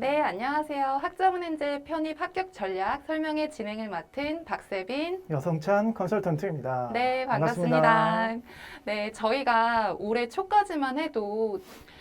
네, 안녕하세요. 학점은행제 편입 합격 전략 설명회 진행을 맡은 박세빈. 여성찬 컨설턴트입니다. 네, 반갑습니다. 네, 저희가 올해 초까지만 해도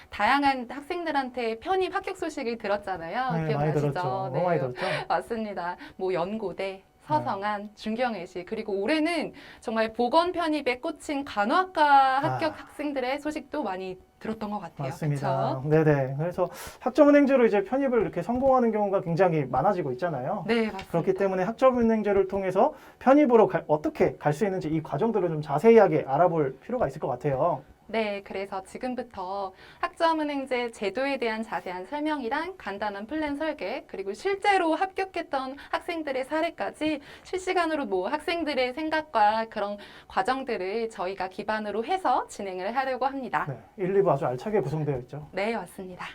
다양한 학생들한테 편입 합격 소식을 들었잖아요. 네, 많이 기억나시죠? 들었죠. 네, 너무 많이 들었죠. 맞습니다. 뭐 연고대, 서성한, 중경외시, 그리고 올해는 정말 보건 편입에 꽂힌 간호학과 합격 학생들의 소식도 많이 들었던 것 같아요. 맞습니다. 그쵸? 네네. 그래서 학점은행제로 이제 편입을 이렇게 성공하는 경우가 굉장히 많아지고 있잖아요. 네, 맞습니다. 그렇기 때문에 학점은행제를 통해서 편입으로 어떻게 갈 수 있는지 이 과정들을 좀 자세하게 알아볼 필요가 있을 것 같아요. 네, 그래서 지금부터 학점은행제 제도에 대한 자세한 설명이랑 간단한 플랜 설계, 그리고 실제로 합격했던 학생들의 사례까지 실시간으로 뭐 학생들의 생각과 그런 과정들을 저희가 기반으로 해서 진행을 하려고 합니다. 네, 1, 2부 아주 알차게 구성되어 있죠. 네, 맞습니다.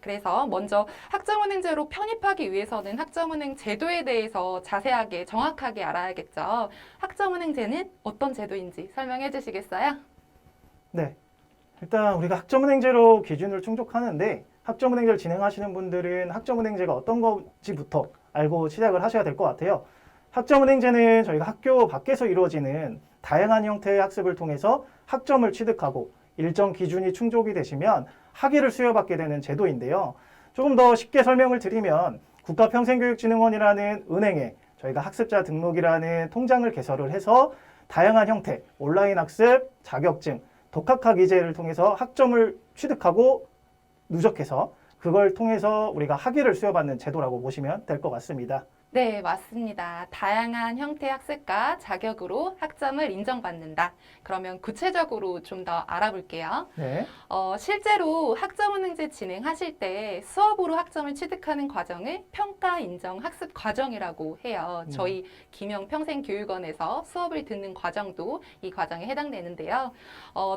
그래서 먼저 학점은행제로 편입하기 위해서는 학점은행 제도에 대해서 자세하게 정확하게 알아야겠죠. 학점은행제는 어떤 제도인지 설명해 주시겠어요? 네. 일단 우리가 학점은행제로 기준을 충족하는데 학점은행제를 진행하시는 분들은 학점은행제가 어떤 건지부터 알고 시작을 하셔야 될 것 같아요. 학점은행제는 저희가 학교 밖에서 이루어지는 다양한 형태의 학습을 통해서 학점을 취득하고 일정 기준이 충족이 되시면 학위를 수여받게 되는 제도인데요. 조금 더 쉽게 설명을 드리면 국가평생교육진흥원이라는 은행에 저희가 학습자 등록이라는 통장을 개설을 해서 다양한 형태, 온라인 학습, 자격증, 독학학위제를 통해서 학점을 취득하고 누적해서 그걸 통해서 우리가 학위를 수여받는 제도라고 보시면 될 것 같습니다. 네, 맞습니다. 다양한 형태의 학습과 자격으로 학점을 인정받는다. 그러면 구체적으로 좀 더 알아볼게요. 네. 실제로 학점은행제 진행하실 때 수업으로 학점을 취득하는 과정을 평가 인정 학습 과정이라고 해요. 저희 김영평생교육원에서 수업을 듣는 과정도 이 과정에 해당되는데요.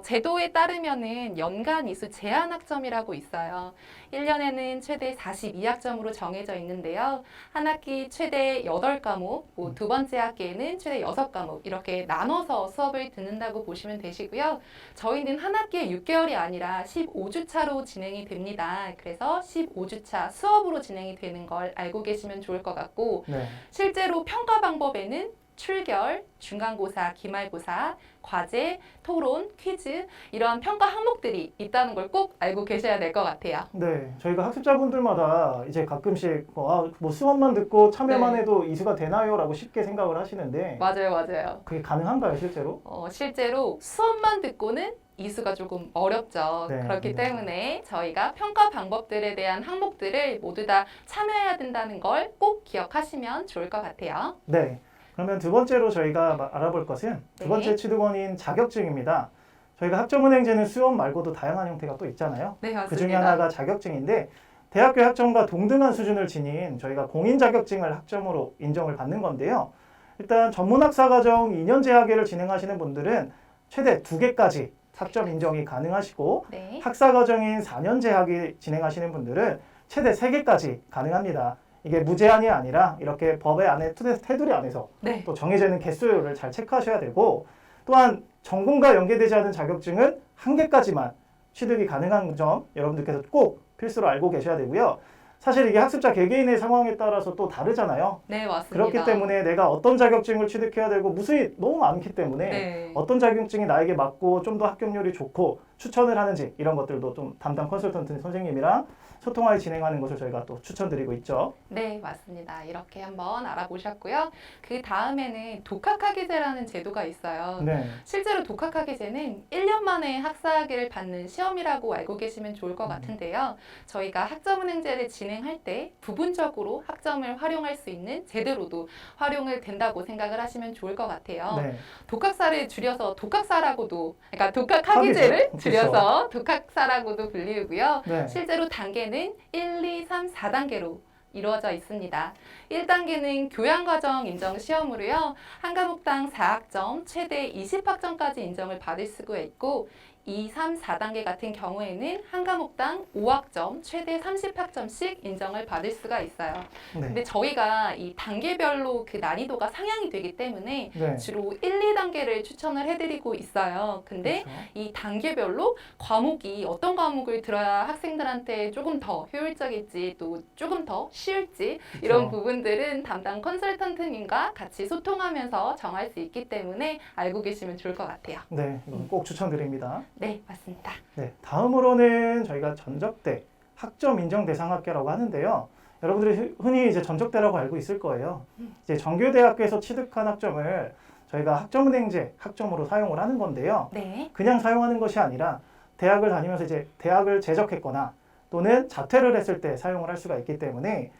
제도에 따르면은 연간 이수 제한 학점이라고 있어요. 1년에는 최대 42학점으로 정해져 있는데요. 한 학기 최대 8과목, 뭐 두 번째 학기에는 최대 6과목 이렇게 나눠서 수업을 듣는다고 보시면 되시고요. 저희는 한 학기에 6개월이 아니라 15주차로 진행이 됩니다. 그래서 15주차 수업으로 진행이 되는 걸 알고 계시면 좋을 것 같고 네. 실제로 평가 방법에는 출결, 중간고사, 기말고사, 과제, 토론, 퀴즈 이러한 평가 항목들이 있다는 걸 꼭 알고 계셔야 될 것 같아요. 네. 저희가 학습자분들마다 이제 가끔씩 뭐 수업만 듣고 참여만 네. 해도 이수가 되나요? 라고 쉽게 생각을 하시는데 맞아요, 맞아요. 그게 가능한가요, 실제로? 실제로 수업만 듣고는 이수가 조금 어렵죠. 네, 그렇기 네. 때문에 저희가 평가 방법들에 대한 항목들을 모두 다 참여해야 된다는 걸 꼭 기억하시면 좋을 것 같아요. 네. 그러면 두 번째로 저희가 알아볼 것은 두 번째 네. 취득원인 자격증입니다. 저희가 학점은행제는 수업 말고도 다양한 형태가 또 있잖아요. 네, 맞습니다. 그 중에 하나가 자격증인데 대학교 학점과 동등한 수준을 지닌 저희가 공인 자격증을 학점으로 인정을 받는 건데요. 일단 전문학사과정 2년 제학회를 진행하시는 분들은 최대 2개까지 학점 인정이 가능하시고 네. 학사과정인 4년 제학위 진행하시는 분들은 최대 3개까지 가능합니다. 이게 무제한이 아니라 이렇게 법의 안에 테두리 안에서 네. 또 정해지는 개수를 잘 체크하셔야 되고 또한 전공과 연계되지 않은 자격증은 1개까지만 취득이 가능한 점 여러분들께서 꼭 필수로 알고 계셔야 되고요. 사실 이게 학습자 개개인의 상황에 따라서 또 다르잖아요. 네, 맞습니다. 그렇기 때문에 내가 어떤 자격증을 취득해야 되고 무수히 너무 많기 때문에 네. 어떤 자격증이 나에게 맞고 좀 더 합격률이 좋고 추천을 하는지 이런 것들도 좀 담당 컨설턴트 선생님이랑 소통하여 진행하는 것을 저희가 또 추천드리고 있죠. 네, 맞습니다. 이렇게 한번 알아보셨고요. 그 다음에는 독학학위제라는 제도가 있어요. 네. 실제로 독학학위제는 1년 만에 학사학위를 받는 시험이라고 알고 계시면 좋을 것 같은데요. 저희가 학점은행제를 진행할 때 부분적으로 학점을 활용할 수 있는 제대로도 활용을 된다고 생각을 하시면 좋을 것 같아요. 네. 독학사를 줄여서 독학사라고도, 그러니까 독학학위제를 학위제. 줄여서 독학사라고도 불리우고요. 네. 실제로 단계는 1, 2, 3, 4단계로 이루어져 있습니다. 1단계는 교양과정 인정 시험으로요. 한 과목당 4학점, 최대 20학점까지 인정을 받을 수가 있고 2, 3, 4단계 같은 경우에는 한 과목당 5학점, 최대 30학점씩 인정을 받을 수가 있어요. 네. 근데 저희가 이 단계별로 그 난이도가 상향이 되기 때문에 네. 주로 1, 2단계를 추천을 해드리고 있어요. 근데 그렇죠. 이 단계별로 과목이 어떤 과목을 들어야 학생들한테 조금 더 효율적일지 또 조금 더 쉬울지 이런 그렇죠. 부분들은 담당 컨설턴트님과 같이 소통하면서 정할 수 있기 때문에 알고 계시면 좋을 것 같아요. 네, 이건 꼭 추천드립니다. 네, 맞습니다. 네, 다음으로는 저희가 전적대 학점 인정 대상 학교라고 하는데요. 여러분들이 흔히 이제 전적대라고 알고 있을 거예요. 이제 정규대학교에서 취득한 학점을 저희가 학점은행제 학점으로 사용을 하는 건데요. 네. 그냥 사용하는 것이 아니라 대학을 다니면서 이제 대학을 재적했거나 또는 자퇴를 했을 때 사용을 할 수가 있기 때문에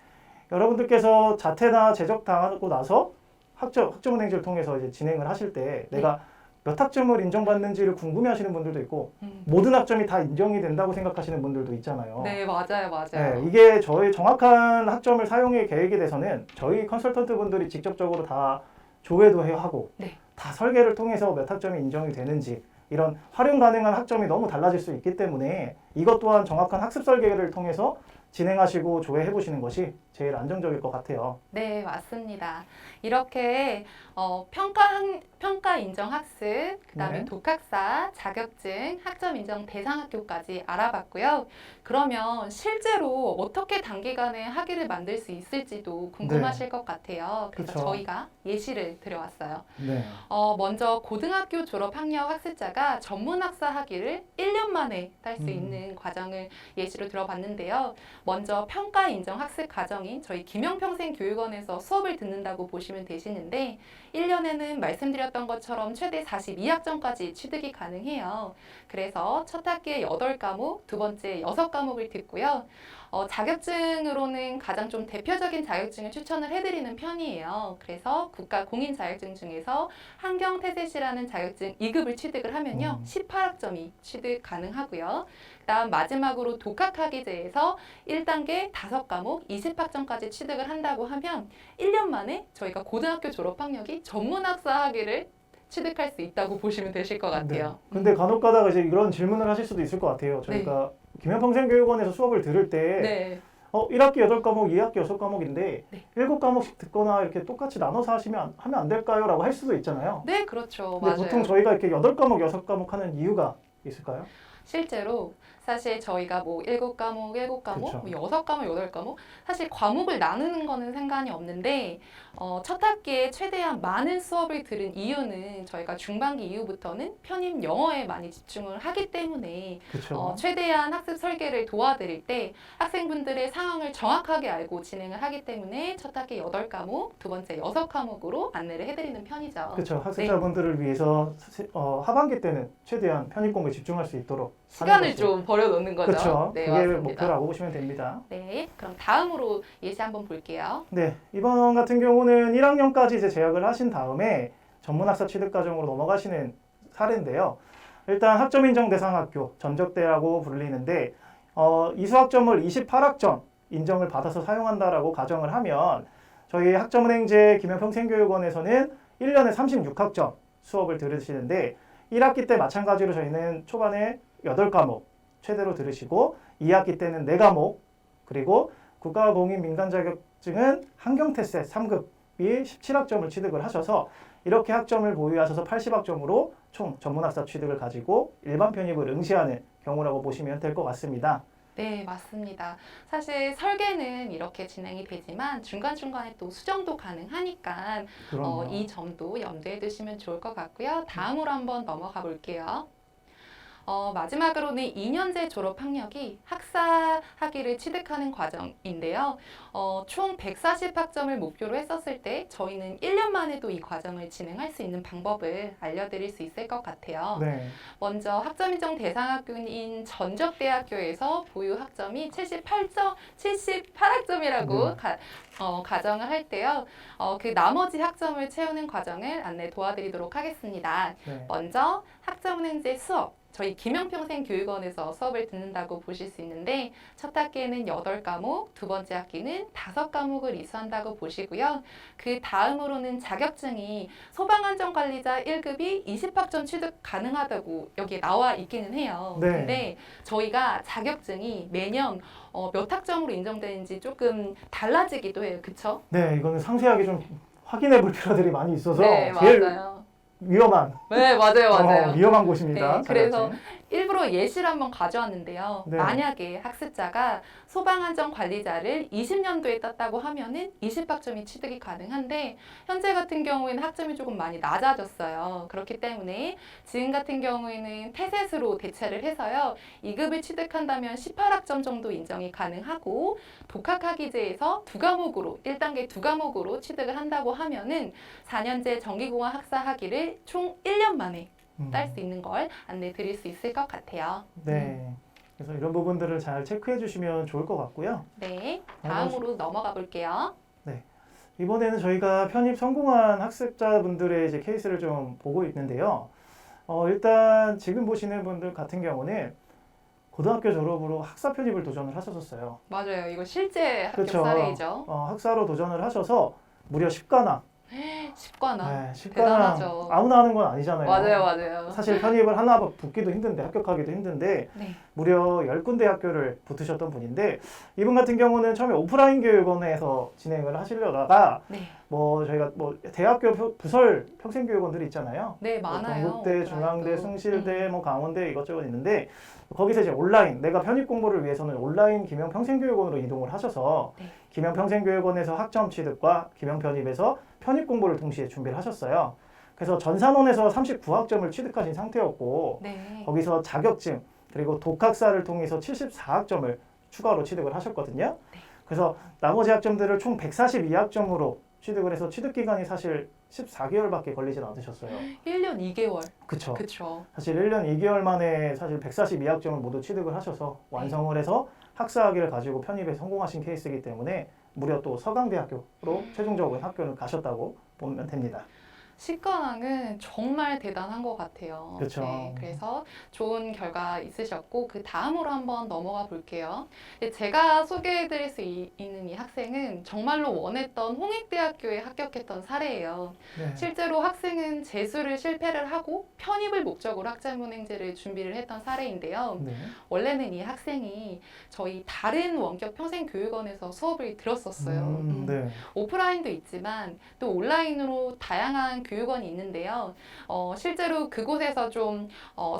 여러분들께서 자퇴나 재적 당하고 나서 학점은행제를 통해서 이제 진행을 하실 때 내가 몇 학점을 인정받는지를 궁금해하시는 분들도 있고 모든 학점이 다 인정이 된다고 생각하시는 분들도 있잖아요. 네, 맞아요, 맞아요. 네, 이게 저희 정확한 학점을 사용의 계획에 대해서는 저희 컨설턴트 분들이 직접적으로 다 조회도 하고 네. 다 설계를 통해서 몇 학점이 인정이 되는지 이런 활용 가능한 학점이 너무 달라질 수 있기 때문에 이것 또한 정확한 학습 설계를 통해서 진행하시고 조회해 보시는 것이 제일 안정적일 것 같아요. 네, 맞습니다. 이렇게 평가 인정 학습, 그다음에 네. 독학사, 자격증, 학점 인정 대상 학교까지 알아봤고요. 그러면 실제로 어떻게 단기간에 학위를 만들 수 있을지도 궁금하실 것 같아요. 그래서 그쵸. 저희가 예시를 드려왔어요. 네. 먼저 고등학교 졸업 학력 학습자가 전문학사 학위를 1년 만에 딸 수 음. 있는 과정을 예시로 들어봤는데요. 먼저 평가 인정 학습 과정인 저희 김영평생교육원에서 수업을 듣는다고 보시면 되시는데 1년에는 말씀드렸던 것처럼 최대 42학점까지 취득이 가능해요. 그래서 첫 학기에 8과목, 두 번째 6과목을 듣고요. 자격증으로는 가장 좀 대표적인 자격증을 추천을 해드리는 편이에요. 그래서 국가 공인 자격증 중에서 환경태세시라는 자격증 2급을 취득을 하면요. 18학점이 취득 가능하고요. 그다음 마지막으로 독학학위제에서 1단계 5과목 20학점까지 취득을 한다고 하면 1년 만에 저희가 고등학교 졸업학력이 전문학사 학위를 취득할 수 있다고 보시면 되실 것 같아요. 네. 근데 간혹 가다가 이제 이런 질문을 하실 수도 있을 것 같아요. 저희가 김현평생교육원에서 수업을 들을 때 네. 1학기 8과목, 2학기 6과목인데 네. 7과목씩 듣거나 이렇게 똑같이 나눠서 하면 안 될까요? 라고 할 수도 있잖아요. 네, 그렇죠. 근데 맞아요. 보통 저희가 이렇게 8과목, 6과목 하는 이유가 있을까요? 실제로 사실 저희가 뭐 7과목, 7과목, 그쵸. 뭐 6과목, 8과목 사실 과목을 나누는 거는 상관이 없는데 첫 학기에 최대한 많은 수업을 들은 이유는 저희가 중반기 이후부터는 편입 영어에 많이 집중을 하기 때문에 그렇죠. 최대한 학습 설계를 도와드릴 때 학생분들의 상황을 정확하게 알고 진행을 하기 때문에 첫 학기 8과목, 두 번째 6과목으로 안내를 해드리는 편이죠. 그렇죠. 학습자분들을 위해서 하반기 때는 최대한 편입 공부에 집중할 수 있도록 하는 시간을 것이- 좀 버려놓는 거죠. 그렇죠. 네, 그게 맞습니다. 목표라고 보시면 됩니다. 네, 그럼 다음으로 예시 한번 볼게요. 네, 이번 같은 경우는 1학년까지 이제 재학을 하신 다음에 전문학사 취득 과정으로 넘어가시는 사례인데요. 일단 학점 인정 대상 학교 전적대라고 불리는데 이수학점을 28학점 인정을 받아서 사용한다라고 가정을 하면 저희 학점은행제 김현평생교육원에서는 1년에 36학점 수업을 들으시는데 1학기 때 마찬가지로 저희는 초반에 8과목 최대로 들으시고 2학기 때는 4과목 그리고 국가공인 민간 자격증은 환경테스트 3급이 17학점을 취득을 하셔서 이렇게 학점을 보유하셔서 80학점으로 총 전문학사 취득을 가지고 일반 편입을 응시하는 경우라고 보시면 될 것 같습니다. 네, 맞습니다. 사실 설계는 이렇게 진행이 되지만 중간중간에 또 수정도 가능하니까 그럼요. 이 점도 염두에 두시면 좋을 것 같고요. 다음으로 한번 넘어가 볼게요. 마지막으로는 2년제 졸업 학력이 학사 학위를 취득하는 과정인데요. 총 140학점을 목표로 했었을 때 저희는 1년 만에도 이 과정을 진행할 수 있는 방법을 알려드릴 수 있을 것 같아요. 네. 먼저 학점 인정 대상 학교인 전적대학교에서 보유 학점이 78학점이라고 가정을 할 때요. 그 나머지 학점을 채우는 과정을 안내 도와드리도록 하겠습니다. 네. 먼저 학점은행제 수업, 저희 김영평생교육원에서 수업을 듣는다고 보실 수 있는데 첫 학기에는 8과목, 두 번째 학기는 5과목을 이수한다고 보시고요. 그 다음으로는 자격증이 소방안전관리자 1급이 20학점 취득 가능하다고 여기에 나와 있기는 해요. 네. 근데 저희가 자격증이 매년 몇 학점으로 인정되는지 조금 달라지기도 해요. 그쵸? 네, 이거는 상세하게 좀 확인해 볼 필요들이 많이 있어서 네, 제일 맞아요. 위험한 네, 맞아요. 위험한 곳입니다. 네, 그래서 자격증. 일부러 예시를 한번 가져왔는데요. 네. 만약에 학습자가 소방안전관리자를 20년도에 땄다고 하면은 20학점이 취득이 가능한데 현재 같은 경우에는 학점이 조금 많이 낮아졌어요. 그렇기 때문에 지금 같은 경우에는 태셋으로 대체를 해서요. 2급을 취득한다면 18학점 정도 인정이 가능하고 독학학위제에서 2과목으로 1단계 2과목으로 취득을 한다고 하면은 4년제 전기공학 학사 학위를 총 1년 만에 딸 수 있는 걸 안내 드릴 수 있을 것 같아요. 네. 그래서 이런 부분들을 잘 체크해 주시면 좋을 것 같고요. 네, 다음으로 넘어가 볼게요. 이번에는 저희가 편입 성공한 학습자분들의 이제 케이스를 좀 보고 있는데요. 일단 지금 보시는 분들 같은 경우는 고등학교 졸업으로 학사 편입을 도전을 하셨었어요. 맞아요. 이거 실제 합격 그렇죠. 사례이죠. 학사로 도전을 하셔서 무려 10관왕. 10관왕. 네, 10관왕. 대단하죠. 아무나 하는 건 아니잖아요. 맞아요. 사실 편입을 하나 붙기도 힘든데 합격하기도 힘든데 네. 무려 10군데 학교를 붙으셨던 분인데 이분 같은 경우는 처음에 오프라인 교육원에서 진행을 하시려다가 네. 저희가 대학교 부설 평생교육원들이 있잖아요. 네, 많아요. 동국대, 중앙대, 오프라인도. 숭실대, 강원대 이것저것 있는데 거기서 이제 온라인 내가 편입 공부를 위해서는 온라인 김영 평생교육원으로 이동을 하셔서 네. 김영 평생교육원에서 학점 취득과 김영 편입에서 편입 공부를 동시에 준비를 하셨어요. 그래서 전산원에서 39학점을 취득하신 상태였고 네. 거기서 자격증 그리고 독학사를 통해서 74학점을 추가로 취득을 하셨거든요. 네. 그래서 나머지 학점들을 총 142학점으로 취득을 해서 취득 기간이 사실 14개월밖에 걸리진 않으셨어요. 1년 2개월. 그쵸. 그쵸. 사실 1년 2개월 만에 사실 142학점을 모두 취득을 하셔서 완성을 해서 학사학위를 가지고 편입에 성공하신 케이스이기 때문에 무려 또 서강대학교로 최종적으로 학교를 가셨다고 보면 됩니다. 10관왕은 정말 대단한 것 같아요. 그쵸. 네, 그래서 좋은 결과 있으셨고 그 다음으로 한번 넘어가 볼게요. 제가 소개해드릴 수 있는 이 학생은 정말로 원했던 홍익대학교에 합격했던 사례예요. 네. 실제로 학생은 재수를 실패를 하고 편입을 목적으로 학자문행제를 준비를 했던 사례인데요. 네. 원래는 이 학생이 저희 다른 원격 평생교육원에서 수업을 들었었어요. 네. 오프라인도 있지만 또 온라인으로 다양한 교육원이 있는데요. 실제로 그곳에서 좀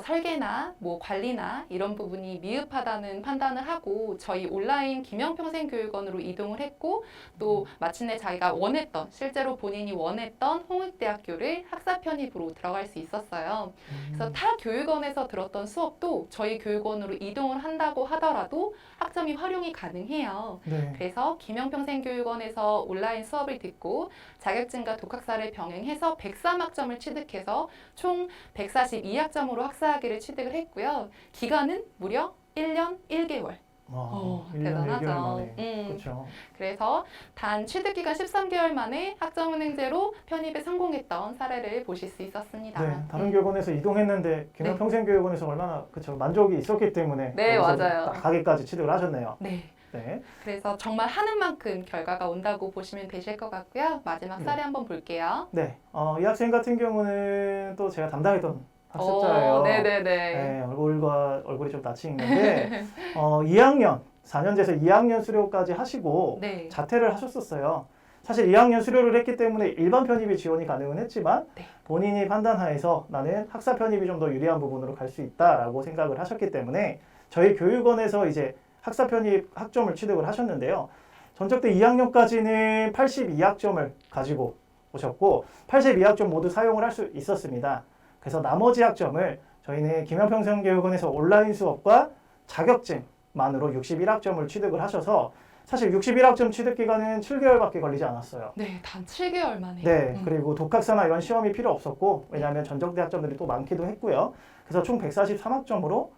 설계나 뭐 관리나 이런 부분이 미흡하다는 판단을 하고 저희 온라인 김영평생교육원으로 이동을 했고 또 마침내 자기가 원했던 실제로 본인이 원했던 홍익대학교를 학사 편입으로 들어갈 수 있었어요. 그래서 타 교육원에서 들었던 수업도 저희 교육원으로 이동을 한다고 하더라도 학점이 활용이 가능해요. 네. 그래서 김영평생교육원에서 온라인 수업을 듣고 자격증과 독학사를 병행해서 103학점을 취득해서 총 142학점으로 학사학위를 취득을 했고요. 기간은 무려 1년 1개월. 1년 대단하죠. 1개월 만에. 그렇죠. 그래서 단 취득기간 13개월 만에 학점은행제로 편입에 성공했던 사례를 보실 수 있었습니다. 네, 다른 교육원에서 이동했는데 김영 네. 평생교육원에서 얼마나 만족이 있었기 때문에 네, 거기서 맞아요. 딱 가기까지 취득을 하셨네요. 네. 네. 그래서 정말 하는 만큼 결과가 온다고 보시면 되실 것 같고요. 마지막 사례 한번 볼게요. 네. 이 학생 같은 경우는 또 제가 담당했던 학습자예요. 네네네. 네, 얼굴이 좀 낯이 익는데 2학년 4년제에서 2학년 수료까지 하시고 네. 자퇴를 하셨었어요. 사실 2학년 수료를 했기 때문에 일반 편입이 지원이 가능은 했지만 네. 본인이 판단하에서 나는 학사 편입이 좀 더 유리한 부분으로 갈 수 있다라고 생각을 하셨기 때문에 저희 교육원에서 이제 학사 편입 학점을 취득을 하셨는데요. 전적대 2학년까지는 82학점을 가지고 오셨고 82학점 모두 사용을 할 수 있었습니다. 그래서 나머지 학점을 저희는 김영평생교육원에서 온라인 수업과 자격증만으로 61학점을 취득을 하셔서 사실 61학점 취득 기간은 7개월밖에 걸리지 않았어요. 네, 단 7개월 만에. 네, 그리고 독학사나 이런 시험이 필요 없었고 왜냐하면 전적대 학점들이 또 많기도 했고요. 그래서 총 143학점으로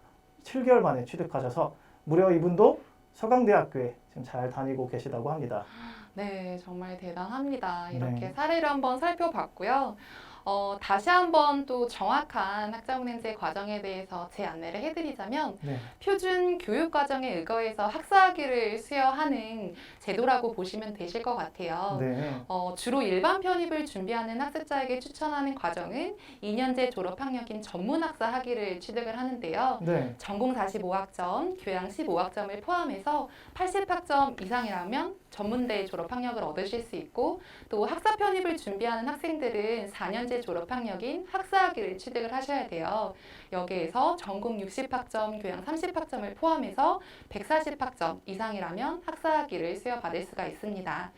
7개월 만에 취득하셔서 무려 이분도 서강대학교에 지금 잘 다니고 계시다고 합니다. 네, 정말 대단합니다. 이렇게 네. 사례를 한번 살펴봤고요. 다시 한번 또 정확한 학점은행제 과정에 대해서 제 안내를 해드리자면 네. 표준 교육 과정에 의거해서 학사학위를 수여하는 제도라고 보시면 되실 것 같아요. 네. 주로 일반 편입을 준비하는 학습자에게 추천하는 과정은 2년제 졸업 학력인 전문학사 학위를 취득을 하는데요. 네. 전공 45학점, 교양 15학점을 포함해서 80학점 이상이라면 전문대 졸업 학력을 얻으실 수 있고 또 학사 편입을 준비하는 학생들은 4년제 졸업 학력인 학사학위를 취득을 하셔야 돼요. 여기에서 전공 60학점, 교양 30학점을 포함해서 140학점 이상이라면 학사학위를 수여받을 수가 있습니다.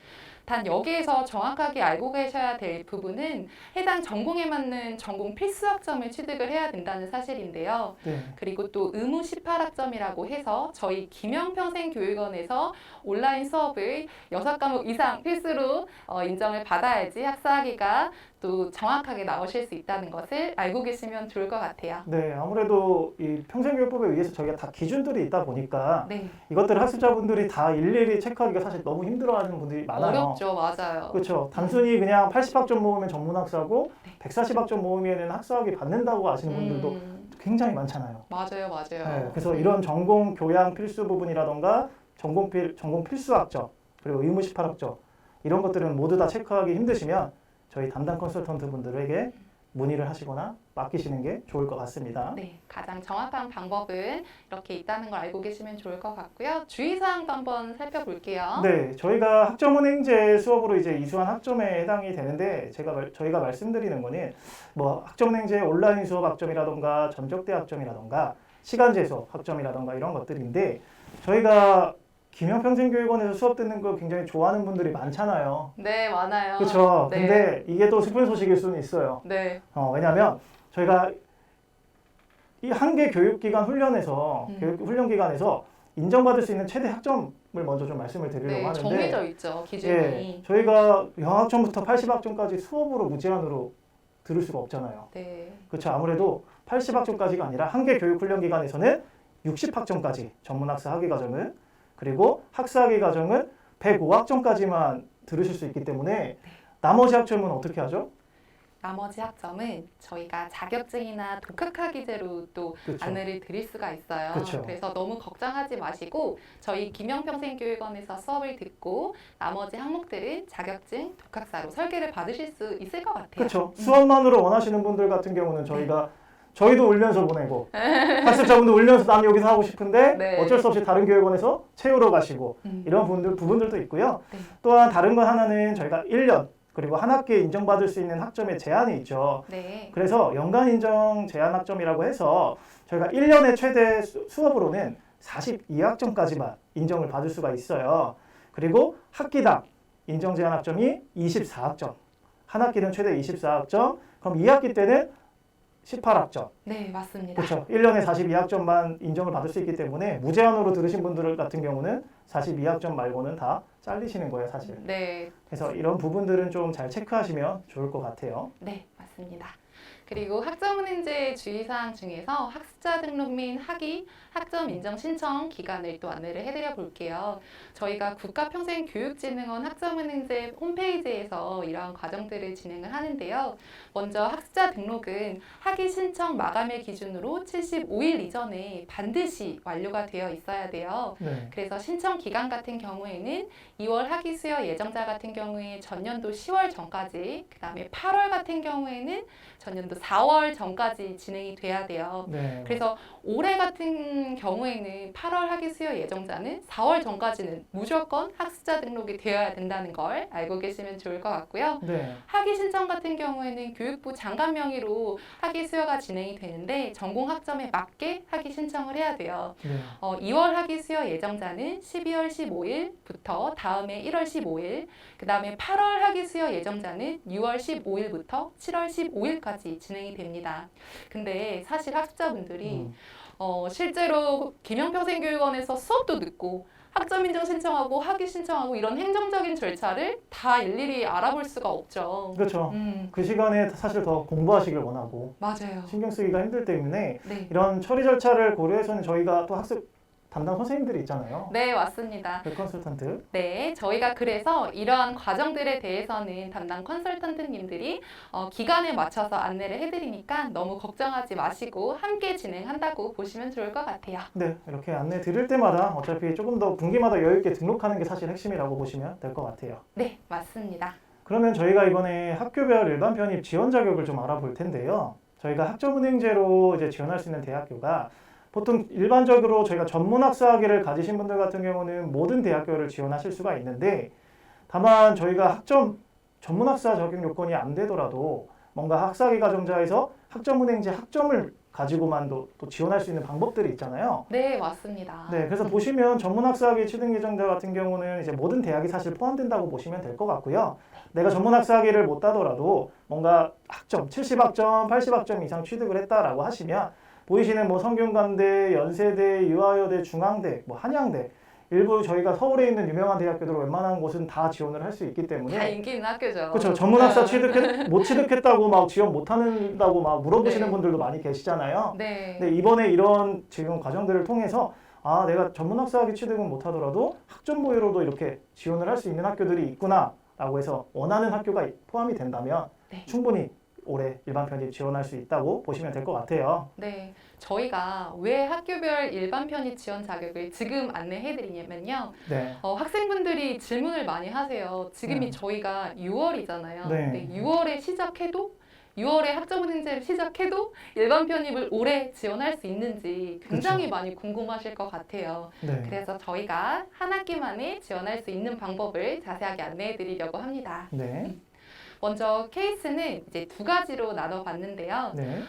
단 여기에서 정확하게 알고 계셔야 될 부분은 해당 전공에 맞는 전공 필수 학점을 취득을 해야 된다는 사실인데요. 네. 그리고 또 의무 18학점이라고 해서 저희 김영평생교육원에서 온라인 수업을 6과목 이상 필수로 인정을 받아야지 학사학위가 또 정확하게 나오실 수 있다는 것을 알고 계시면 좋을 것 같아요. 네, 아무래도 이 평생교육법에 의해서 저희가 다 기준들이 있다 보니까 네, 이것들을 학습자분들이 다 일일이 체크하기가 사실 너무 힘들어하는 분들이 많아요. 어렵죠, 맞아요. 그렇죠. 단순히 그냥 80학점 모으면 전문학사고 네. 140학점 모으면은 학사학위 받는다고 아시는 분들도 굉장히 많잖아요. 맞아요, 맞아요. 네, 그래서 이런 전공 교양 필수 부분이라던가 전공 필수 학점 그리고 의무 18학점 이런 것들은 모두 다 체크하기 힘드시면 저희 담당 컨설턴트 분들에게 문의를 하시거나 맡기시는 게 좋을 것 같습니다. 네, 가장 정확한 방법은 이렇게 있다는 걸 알고 계시면 좋을 것 같고요. 주의사항도 한번 살펴볼게요. 네, 저희가 학점은행제 수업으로 이제 이수한 학점에 해당이 되는데 저희가 말씀드리는 거는 뭐 학점은행제 온라인 수업 학점이라던가 전적대 학점이라던가 시간제 수업 학점이라던가 이런 것들인데 저희가 김영평생교육원에서 수업 듣는 거 굉장히 좋아하는 분들이 많잖아요. 네, 많아요. 그렇죠. 네. 근데 이게 또 슬픈 소식일 수는 있어요. 네, 왜냐하면 저희가 이 한 개 교육기관 훈련에서 훈련기관에서 인정받을 수 있는 최대 학점을 먼저 좀 말씀을 드리려고 네, 하는데 정해져 있죠, 기준이. 예, 저희가 영학점부터 80학점까지 수업으로 무제한으로 들을 수가 없잖아요. 네, 그렇죠. 아무래도 80학점까지가 아니라 한 개 교육훈련기관에서는 60학점까지 전문학사 학위 과정을 그리고 학사학위 과정은 105학점까지만 들으실 수 있기 때문에 나머지 학점은 어떻게 하죠? 나머지 학점은 저희가 자격증이나 독학화 기제로 또 그렇죠. 안내를 드릴 수가 있어요. 그쵸. 그래서 너무 걱정하지 마시고 저희 김영평생교육원에서 수업을 듣고 나머지 항목들은 자격증, 독학사로 설계를 받으실 수 있을 것 같아요. 그렇죠. 수업만으로 원하시는 분들 같은 경우는 저희도 울면서 보내고 학습자분도 울면서 난 여기서 하고 싶은데 네. 어쩔 수 없이 다른 교육원에서 채우러 가시고 이런 부분들도 있고요. 네. 또한 다른 건 하나는 저희가 1년 그리고 한 학기에 인정받을 수 있는 학점의 제한이 있죠. 네. 그래서 연간 인정 제한 학점이라고 해서 저희가 1년에 최대 수업으로는 42학점까지만 인정을 받을 수가 있어요. 그리고 학기당 인정 제한 학점이 24학점. 한 학기는 최대 24학점. 그럼 2학기 때는 18학점. 네, 맞습니다. 그렇죠. 1년에 42학점만 인정을 받을 수 있기 때문에 무제한으로 들으신 분들 같은 경우는 42학점 말고는 다 잘리시는 거예요, 사실. 네, 그래서 이런 부분들은 좀 잘 체크하시면 좋을 것 같아요. 네, 맞습니다. 그리고 학점은행제 주의사항 중에서 학습자 등록 및 학위, 학점 인정 신청 기간을 또 안내를 해드려 볼게요. 저희가 국가평생교육진흥원 학점은행제 홈페이지에서 이러한 과정들을 진행을 하는데요. 먼저 학습자 등록은 학위 신청 마감일 기준으로 75일 이전에 반드시 완료가 되어 있어야 돼요. 네. 그래서 신청 기간 같은 경우에는 2월 학위 수여 예정자 같은 경우에 전년도 10월 전까지, 그 다음에 8월 같은 경우에는 전년도 4월 전까지 진행이 돼야 돼요. 네. 그래서 올해 같은 경우에는 8월 학위 수여 예정자는 4월 전까지는 무조건 학습자 등록이 되어야 된다는 걸 알고 계시면 좋을 것 같고요. 네. 학위 신청 같은 경우에는 교육부 장관 명의로 학위 수여가 진행이 되는데 전공 학점에 맞게 학위 신청을 해야 돼요. 네. 2월 학위 수여 예정자는 12월 15일부터 다음해 1월 15일, 그 다음에 8월 학위 수여 예정자는 6월 15일부터 7월 15일까지 진행이 됩니다. 근데 사실 학습자분들이 실제로 김영평생교육원에서 수업도 듣고 학점 인정 신청하고 학위 신청하고 이런 행정적인 절차를 다 일일이 알아볼 수가 없죠. 그렇죠. 그 시간에 사실 더 공부하시길 원하고 맞아요. 신경 쓰기가 힘들 때문에 네. 이런 처리 절차를 고려해서는 저희가 또 담당 선생님들이 있잖아요. 네, 맞습니다. 그 컨설턴트. 네, 저희가 그래서 이러한 과정들에 대해서는 담당 컨설턴트님들이 기간에 맞춰서 안내를 해드리니까 너무 걱정하지 마시고 함께 진행한다고 보시면 좋을 것 같아요. 네, 이렇게 안내 드릴 때마다 어차피 조금 더 분기마다 여유 있게 등록하는 게 사실 핵심이라고 보시면 될 것 같아요. 네, 맞습니다. 그러면 저희가 이번에 학교별 일반 편입 지원 자격을 좀 알아볼 텐데요. 저희가 학점은행제로 이제 지원할 수 있는 대학교가 보통 일반적으로 저희가 전문학사학위를 가지신 분들 같은 경우는 모든 대학교를 지원하실 수가 있는데, 다만 저희가 학점 전문학사 자격 요건이 안 되더라도 뭔가 학사학위 과정자에서 학점은행제 학점을 가지고만도 또 지원할 수 있는 방법들이 있잖아요. 네, 맞습니다. 네, 그래서 보시면 전문학사학위 취득 예정자 같은 경우는 이제 모든 대학이 사실 포함된다고 보시면 될 것 같고요. 내가 전문학사학위를 못 따더라도 뭔가 학점 70학점, 80학점 이상 취득을 했다라고 하시면 보이시는 뭐 성균관대, 연세대, 유아여대, 중앙대, 뭐 한양대, 일부 저희가 서울에 있는 유명한 대학교들 웬만한 곳은 다 지원을 할 수 있기 다 때문에, 인기 있는 학교죠. 그렇죠. 전문학사 못 취득했다고 막 지원 못 한다고 막 물어보시는 네. 분들도 많이 계시잖아요. 네. 근데 이번에 이런 지금 과정들을 통해서 내가 전문학사학위 취득은 못 하더라도 학점 보유로도 이렇게 지원을 할 수 있는 학교들이 있구나라고 해서 원하는 학교가 포함이 된다면 네. 충분히 올해 일반 편입 지원할 수 있다고 보시면 될 것 같아요. 네, 저희가 왜 학교별 일반 편입 지원 자격을 지금 안내해드리냐면요. 네. 학생분들이 질문을 많이 하세요. 지금이 저희가 6월이잖아요. 네. 근데 6월에 시작해도 6월에 학점은행제를 시작해도 일반 편입을 올해 지원할 수 있는지 굉장히 많이 궁금하실 것 같아요. 네. 그래서 저희가 한 학기 만에 지원할 수 있는 방법을 자세하게 안내해드리려고 합니다. 네. 먼저 케이스는 이제 두 가지로 나눠봤는데요. 네.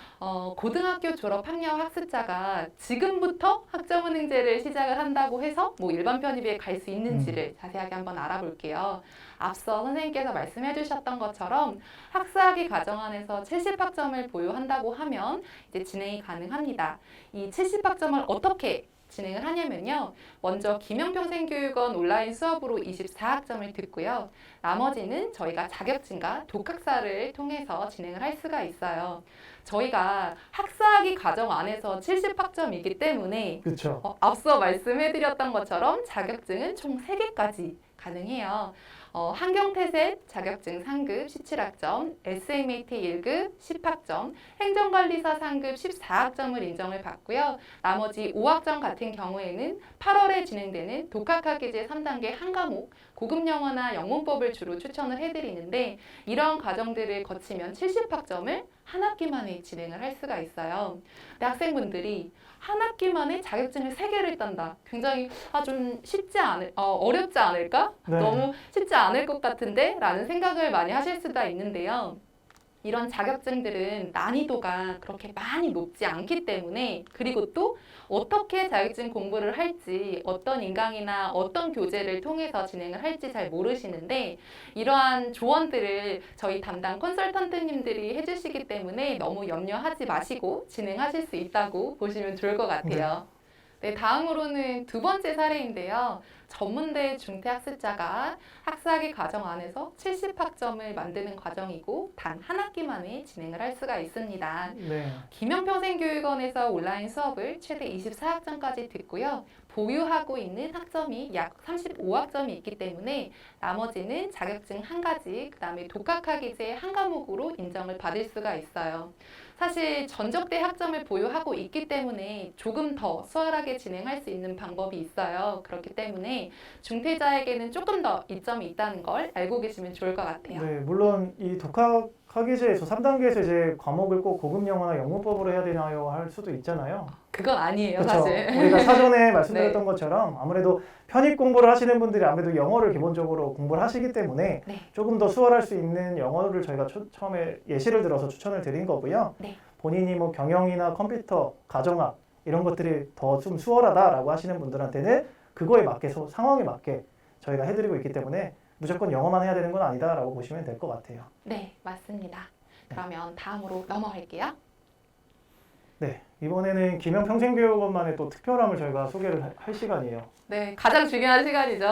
고등학교 졸업 학력 학습자가 지금부터 학점은행제를 시작을 한다고 해서 뭐 일반 편입에 갈 수 있는지를 자세하게 한번 알아볼게요. 앞서 선생님께서 말씀해 주셨던 것처럼 학사학위 과정안에서 70학점을 보유한다고 하면 이제 진행이 가능합니다. 이 70학점을 어떻게 진행을 하냐면요. 먼저 김영평생교육원 온라인 수업으로 24학점을 듣고요. 나머지는 저희가 자격증과 독학사를 통해서 진행을 할 수가 있어요. 저희가 학사학위 과정 안에서 70학점이기 때문에 그렇죠. 앞서 말씀해드렸던 것처럼 자격증은 총 3개까지 가능해요. 한경태셋 자격증 상급 17학점, SMAT 1급 10학점, 행정관리사 상급 14학점을 인정을 받고요. 나머지 5학점 같은 경우에는 8월에 진행되는 독학학기제 3단계 한 과목, 고급 영어나 영문법을 주로 추천을 해드리는데 이러한 과정들을 거치면 70학점을 한 학기 만에 진행을 할 수가 있어요. 근데 학생분들이 한 학기 만에 자격증을 3개를 딴다. 굉장히 좀 어렵지 않을까? 네. 너무 쉽지 않을 것 같은데? 라는 생각을 많이 하실 수가 있는데요. 이런 자격증들은 난이도가 그렇게 많이 높지 않기 때문에 그리고 또 어떻게 자격증 공부를 할지 어떤 인강이나 어떤 교재를 통해서 진행을 할지 잘 모르시는데 이러한 조언들을 저희 담당 컨설턴트님들이 해주시기 때문에 너무 염려하지 마시고 진행하실 수 있다고 보시면 좋을 것 같아요. 네, 다음으로는 두 번째 사례인데요. 전문대 중퇴학습자가 학사학위 과정 안에서 70학점을 만드는 과정이고 단 한 학기 만에 진행을 할 수가 있습니다. 네. 김영평생교육원에서 온라인 수업을 최대 24학점까지 듣고요. 보유하고 있는 학점이 약 35학점이 있기 때문에 나머지는 자격증 한 가지, 그 다음에 독학학기제 한 과목으로 인정을 받을 수가 있어요. 사실 전적대 학점을 보유하고 있기 때문에 조금 더 수월하게 진행할 수 있는 방법이 있어요. 그렇기 때문에 중퇴자에게는 조금 더 이점이 있다는 걸 알고 계시면 좋을 것 같아요. 네, 물론 이 독학학위제에서 3단계에서 이제 과목을 꼭 고급 영어나 영문법으로 해야 되나요? 할 수도 있잖아요. 그건 아니에요, 그렇죠. 사실. 우리가 사전에 말씀드렸던 네. 것처럼 아무래도 편입 공부를 하시는 분들이 아무래도 영어를 기본적으로 공부를 하시기 때문에 네. 조금 더 수월할 수 있는 영어를 저희가 처음에 예시를 들어서 추천을 드린 거고요. 네. 본인이 뭐 경영이나 컴퓨터, 가정학 이런 것들이 더 좀 수월하다라고 하시는 분들한테는 그거에 맞게 상황에 맞게 저희가 해드리고 있기 때문에 무조건 영어만 해야 되는 건 아니다라고 보시면 될 것 같아요. 네, 맞습니다. 그러면 다음으로 넘어갈게요. 네, 이번에는 김영평생교육원만의 또 특별함을 저희가 소개를 할 시간이에요. 네, 가장 중요한 시간이죠.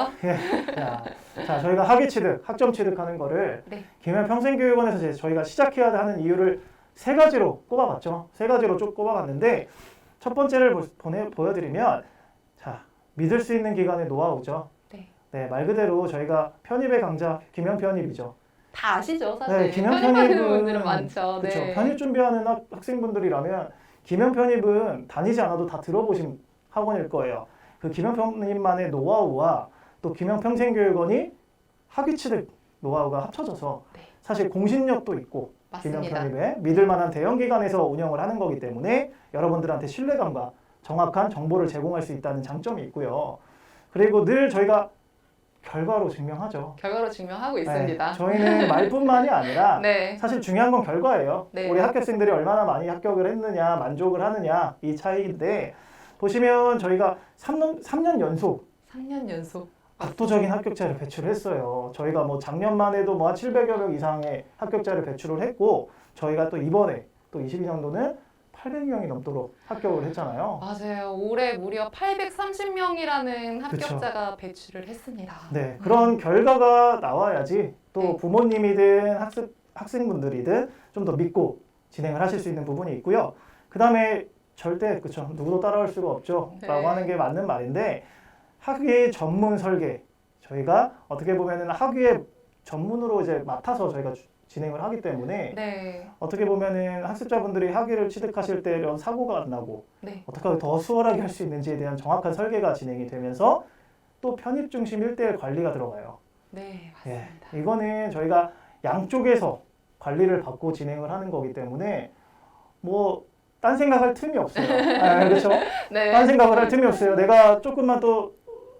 자, 저희가 학위 취득, 학점 취득하는 거를 네. 김영평생교육원에서 이제 저희가 시작해야 하는 이유를 3가지로 꼽아봤죠. 3가지로 쭉 꼽아봤는데 첫 번째를 보여드리면 자, 믿을 수 있는 기관의 노하우죠. 네. 네, 말 그대로 저희가 편입의 강자 김현 편입이죠. 다 아시죠, 사실. 네, 김현 편입하시는 편입은 분들은 많죠. 그렇죠. 네. 편입 준비하는 학생분들이라면 김현 편입은 다니지 않아도 다 들어보신 학원일 거예요. 그 김현 편입만의 노하우와 또 김현 평생교육원이 학위 취득 노하우가 합쳐져서 네. 사실 공신력도 있고 김현 맞습니다. 편입에 믿을 만한 대형 기관에서 운영을 하는 거기 때문에 여러분들한테 신뢰감과 정확한 정보를 제공할 수 있다는 장점이 있고요. 그리고 늘 저희가 결과로 증명하죠. 결과로 증명하고 네, 있습니다. 저희는 말뿐만이 아니라 네. 사실 중요한 건 결과예요. 네. 우리 학교생들이 얼마나 많이 합격을 했느냐, 만족을 하느냐 이 차이인데 보시면 저희가 3년 연속 3년 연속. 압도적인 합격자를 배출했어요. 저희가 뭐 작년만 해도 뭐 700여 명 이상의 합격자를 배출을 했고 저희가 또 이번에 또 22년도는 800명이 넘도록 합격을 했잖아요. 맞아요. 올해 무려 830명이라는 그쵸. 합격자가 배출을 했습니다. 네, 그런 결과가 나와야지 또 네. 부모님이든 학생분들이든 좀 더 믿고 진행을 하실 수 있는 부분이 있고요. 그 다음에 절대 그쵸 누구도 따라올 수가 없죠 네. 라고 하는 게 맞는 말인데 학위의 전문 설계 저희가 어떻게 보면은 학위의 전문으로 이제 맡아서 저희가 진행을 하기 때문에 네. 어떻게 보면은 학습자분들이 학위를 취득하실 때 이런 사고가 안 나고 네. 어떻게 하면 더 수월하게 할 수 있는지에 대한 정확한 설계가 진행이 되면서 또 편입 중심 1대1 관리가 들어가요. 네, 예, 맞습니다. 이거는 저희가 양쪽에서 관리를 받고 진행을 하는 거기 때문에 뭐 딴 생각할 틈이 없어요. 아, 그렇죠? 네. 딴 생각을 할 틈이 없어요. 내가 조금만 또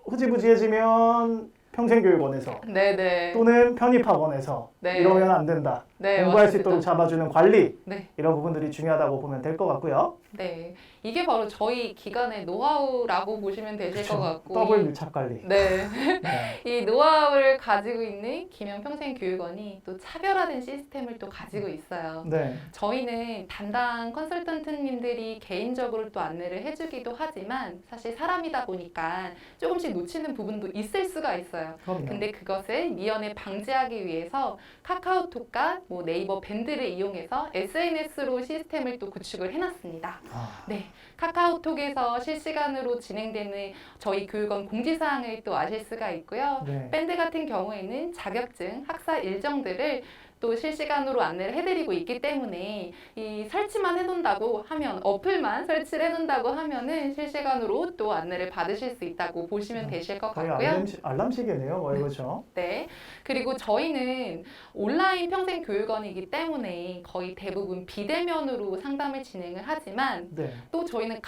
흐지부지해지면 평생교육원에서 네. 또는 편입학원에서 네. 이러면 안 된다. 네, 공부할 수 맞습니다. 있도록 잡아주는 관리 네. 이런 부분들이 중요하다고 보면 될 것 같고요. 네. 이게 바로 저희 기관의 노하우라고 보시면 되실 것 같고. 더블 밀착 관리. 네. 네. 이 노하우를 가지고 있는 김영 평생교육원이 또 차별화된 시스템을 또 가지고 있어요. 네. 저희는 담당 컨설턴트님들이 개인적으로 또 안내를 해주기도 하지만 사실 사람이다 보니까 조금씩 놓치는 부분도 있을 수가 있어요. 그럼요. 근데 그것을 미연에 방지하기 위해서 카카오톡과 뭐 네이버 밴드를 이용해서 SNS로 시스템을 또 구축을 해놨습니다. 아, 네, 카카오톡에서 실시간으로 진행되는 저희 교육원 공지사항을 또 아실 수가 있고요. 네. 밴드 같은 경우에는 자격증, 학사 일정들을 또 실시간으로 안내를 해드리고 있기 때문에 이 설치만 해놓는다고 하면 어플만 설치를 해놓는다고 하면은 실시간으로 또 안내를 받으실 수 있다고 보시면 되실 것 거의 같고요. 알람시계네요. 거의 그렇죠. 네. 그리고 저희는 온라인 평생 교육원이기 때문에 거의 대부분 비대면으로 상담을 진행을 하지만 네. 또 저희는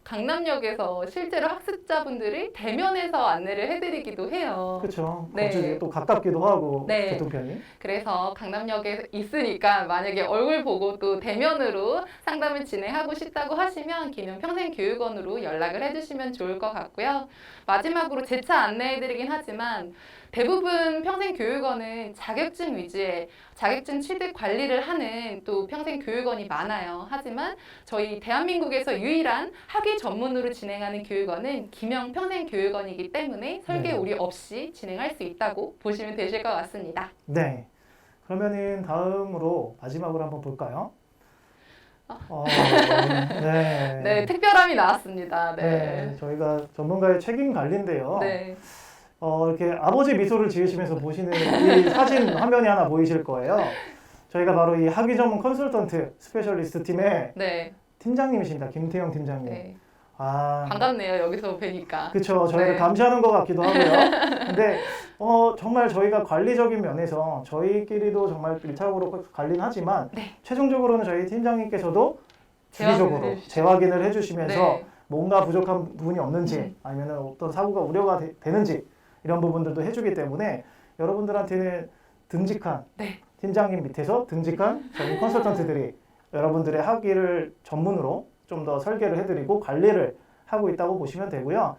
강남역에서 실제로 학습자분들을 대면해서 안내를 해드리기도 해요. 그렇죠. 네. 거주지 또 가깝기도 하고 네. 교통편이. 그래서 강남역에 있으니까 만약에 얼굴 보고 또 대면으로 상담을 진행하고 싶다고 하시면 김영 평생교육원으로 연락을 해주시면 좋을 것 같고요. 마지막으로 재차 안내해드리긴 하지만 대부분 평생교육원은 자격증 위주의 자격증 취득 관리를 하는 또 평생교육원이 많아요. 하지만 저희 대한민국에서 유일한 학위 전문으로 진행하는 교육원은 김영 평생교육원이기 때문에 설계 네. 오류 없이 진행할 수 있다고 보시면 되실 것 같습니다. 네. 그러면은 다음으로 마지막으로 한번 볼까요? 네. 네, 특별함이 나왔습니다. 네, 네. 저희가 전문가의 책임 관리인데요. 네. 이렇게 아버지 미소를 지으시면서 보시는 이 사진 화면이 하나 보이실 거예요. 저희가 바로 이 학위 전문 컨설턴트 스페셜리스트 팀의 네. 팀장님이십니다. 김태형 팀장님. 네. 아, 반갑네요. 여기서 뵈니까. 그렇죠. 저희를 네. 감시하는 것 같기도 하고요. 근데 정말 저희가 관리적인 면에서 저희끼리도 정말 밀착으로 관리는 하지만 네. 최종적으로는 저희 팀장님께서도 재확인을 주기적으로 해주시죠. 재확인을 해주시면서 네. 뭔가 부족한 부분이 없는지 아니면 어떤 사고가 우려가 되는지 이런 부분들도 해주기 때문에 여러분들한테는 듬직한 네. 팀장님 밑에서 듬직한 저희 컨설턴트들이 여러분들의 학위를 전문으로 좀 더 설계를 해드리고 관리를 하고 있다고 보시면 되고요.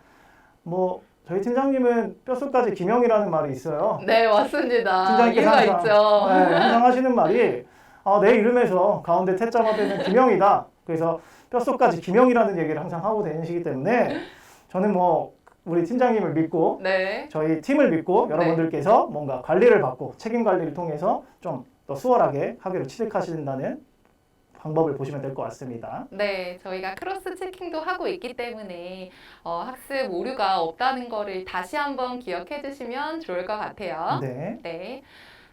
뭐 저희 팀장님은 뼛속까지 김영이라는 말이 있어요. 네, 맞습니다. 팀장님께서 이유가 항상, 있죠. 네, 항상 하시는 말이 내 이름에서 가운데 태자 앞에는 김영이다. 그래서 뼛속까지 김영이라는 얘기를 항상 하고 다니시기 때문에 저는 뭐 우리 팀장님을 믿고 네. 저희 팀을 믿고 여러분들께서 뭔가 관리를 받고 책임 관리를 통해서 좀 더 수월하게 학위를 취득하신다는 방법을 보시면 될 것 같습니다. 네, 저희가 크로스 체킹도 하고 있기 때문에 학습 오류가 없다는 거를 다시 한번 기억해 주시면 좋을 것 같아요. 네. 네.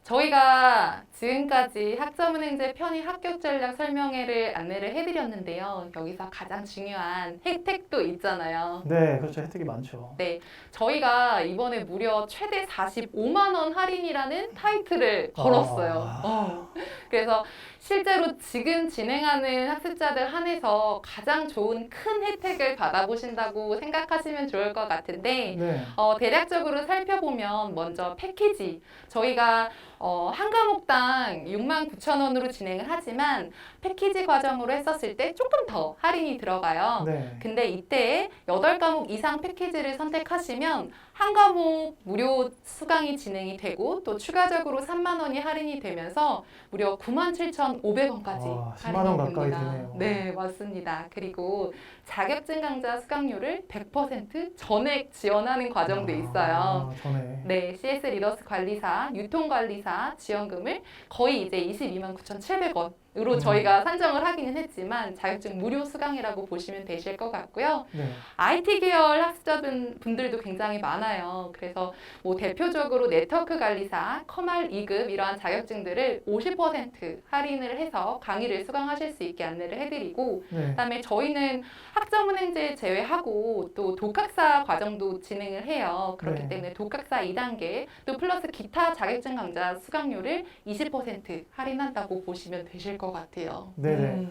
저희가 지금까지 학점은행제 편의 합격 전략 설명회를 안내를 해드렸는데요. 여기서 가장 중요한 혜택도 있잖아요. 네, 그렇죠. 혜택이 많죠. 네, 저희가 이번에 무려 최대 45만 원 할인이라는 타이틀을 걸었어요. 그래서 실제로 지금 진행하는 학습자들 한해서 가장 좋은 큰 혜택을 받아보신다고 생각하시면 좋을 것 같은데 네. 대략적으로 살펴보면 먼저 패키지 저희가 한 과목당 69,000원으로 진행을 하지만 패키지 과정으로 했었을 때 조금 더 할인이 들어가요. 네. 근데 이때 8과목 이상 패키지를 선택하시면 한 과목 무료 수강이 진행이 되고 또 추가적으로 3만 원이 할인이 되면서 무려 97,500원까지 와, 10만 할인이 원 가까이 됩니다. 되네요. 네, 맞습니다. 그리고 자격증 강좌 수강료를 100% 전액 지원하는 과정도 있어요. 전에. 네, CS 리더스 관리사, 유통관리사 지원금을 거의 이제 22만 9,700원으로 저희가 산정을 하기는 했지만 자격증 무료 수강이라고 보시면 되실 것 같고요. 네. IT 계열 학습자분들도 굉장히 많아요. 그래서 뭐 대표적으로 네트워크 관리사, 커말 2급 이러한 자격증들을 50% 할인을 해서 강의를 수강하실 수 있게 안내를 해드리고 네. 그다음에 저희는 학점은행제 제외하고 또 독학사 과정도 진행을 해요. 그렇기 네. 때문에 독학사 2단계 또 플러스 기타 자격증 강좌 수강료를 20% 할인한다고 보시면 되실 것 같아요. 네네.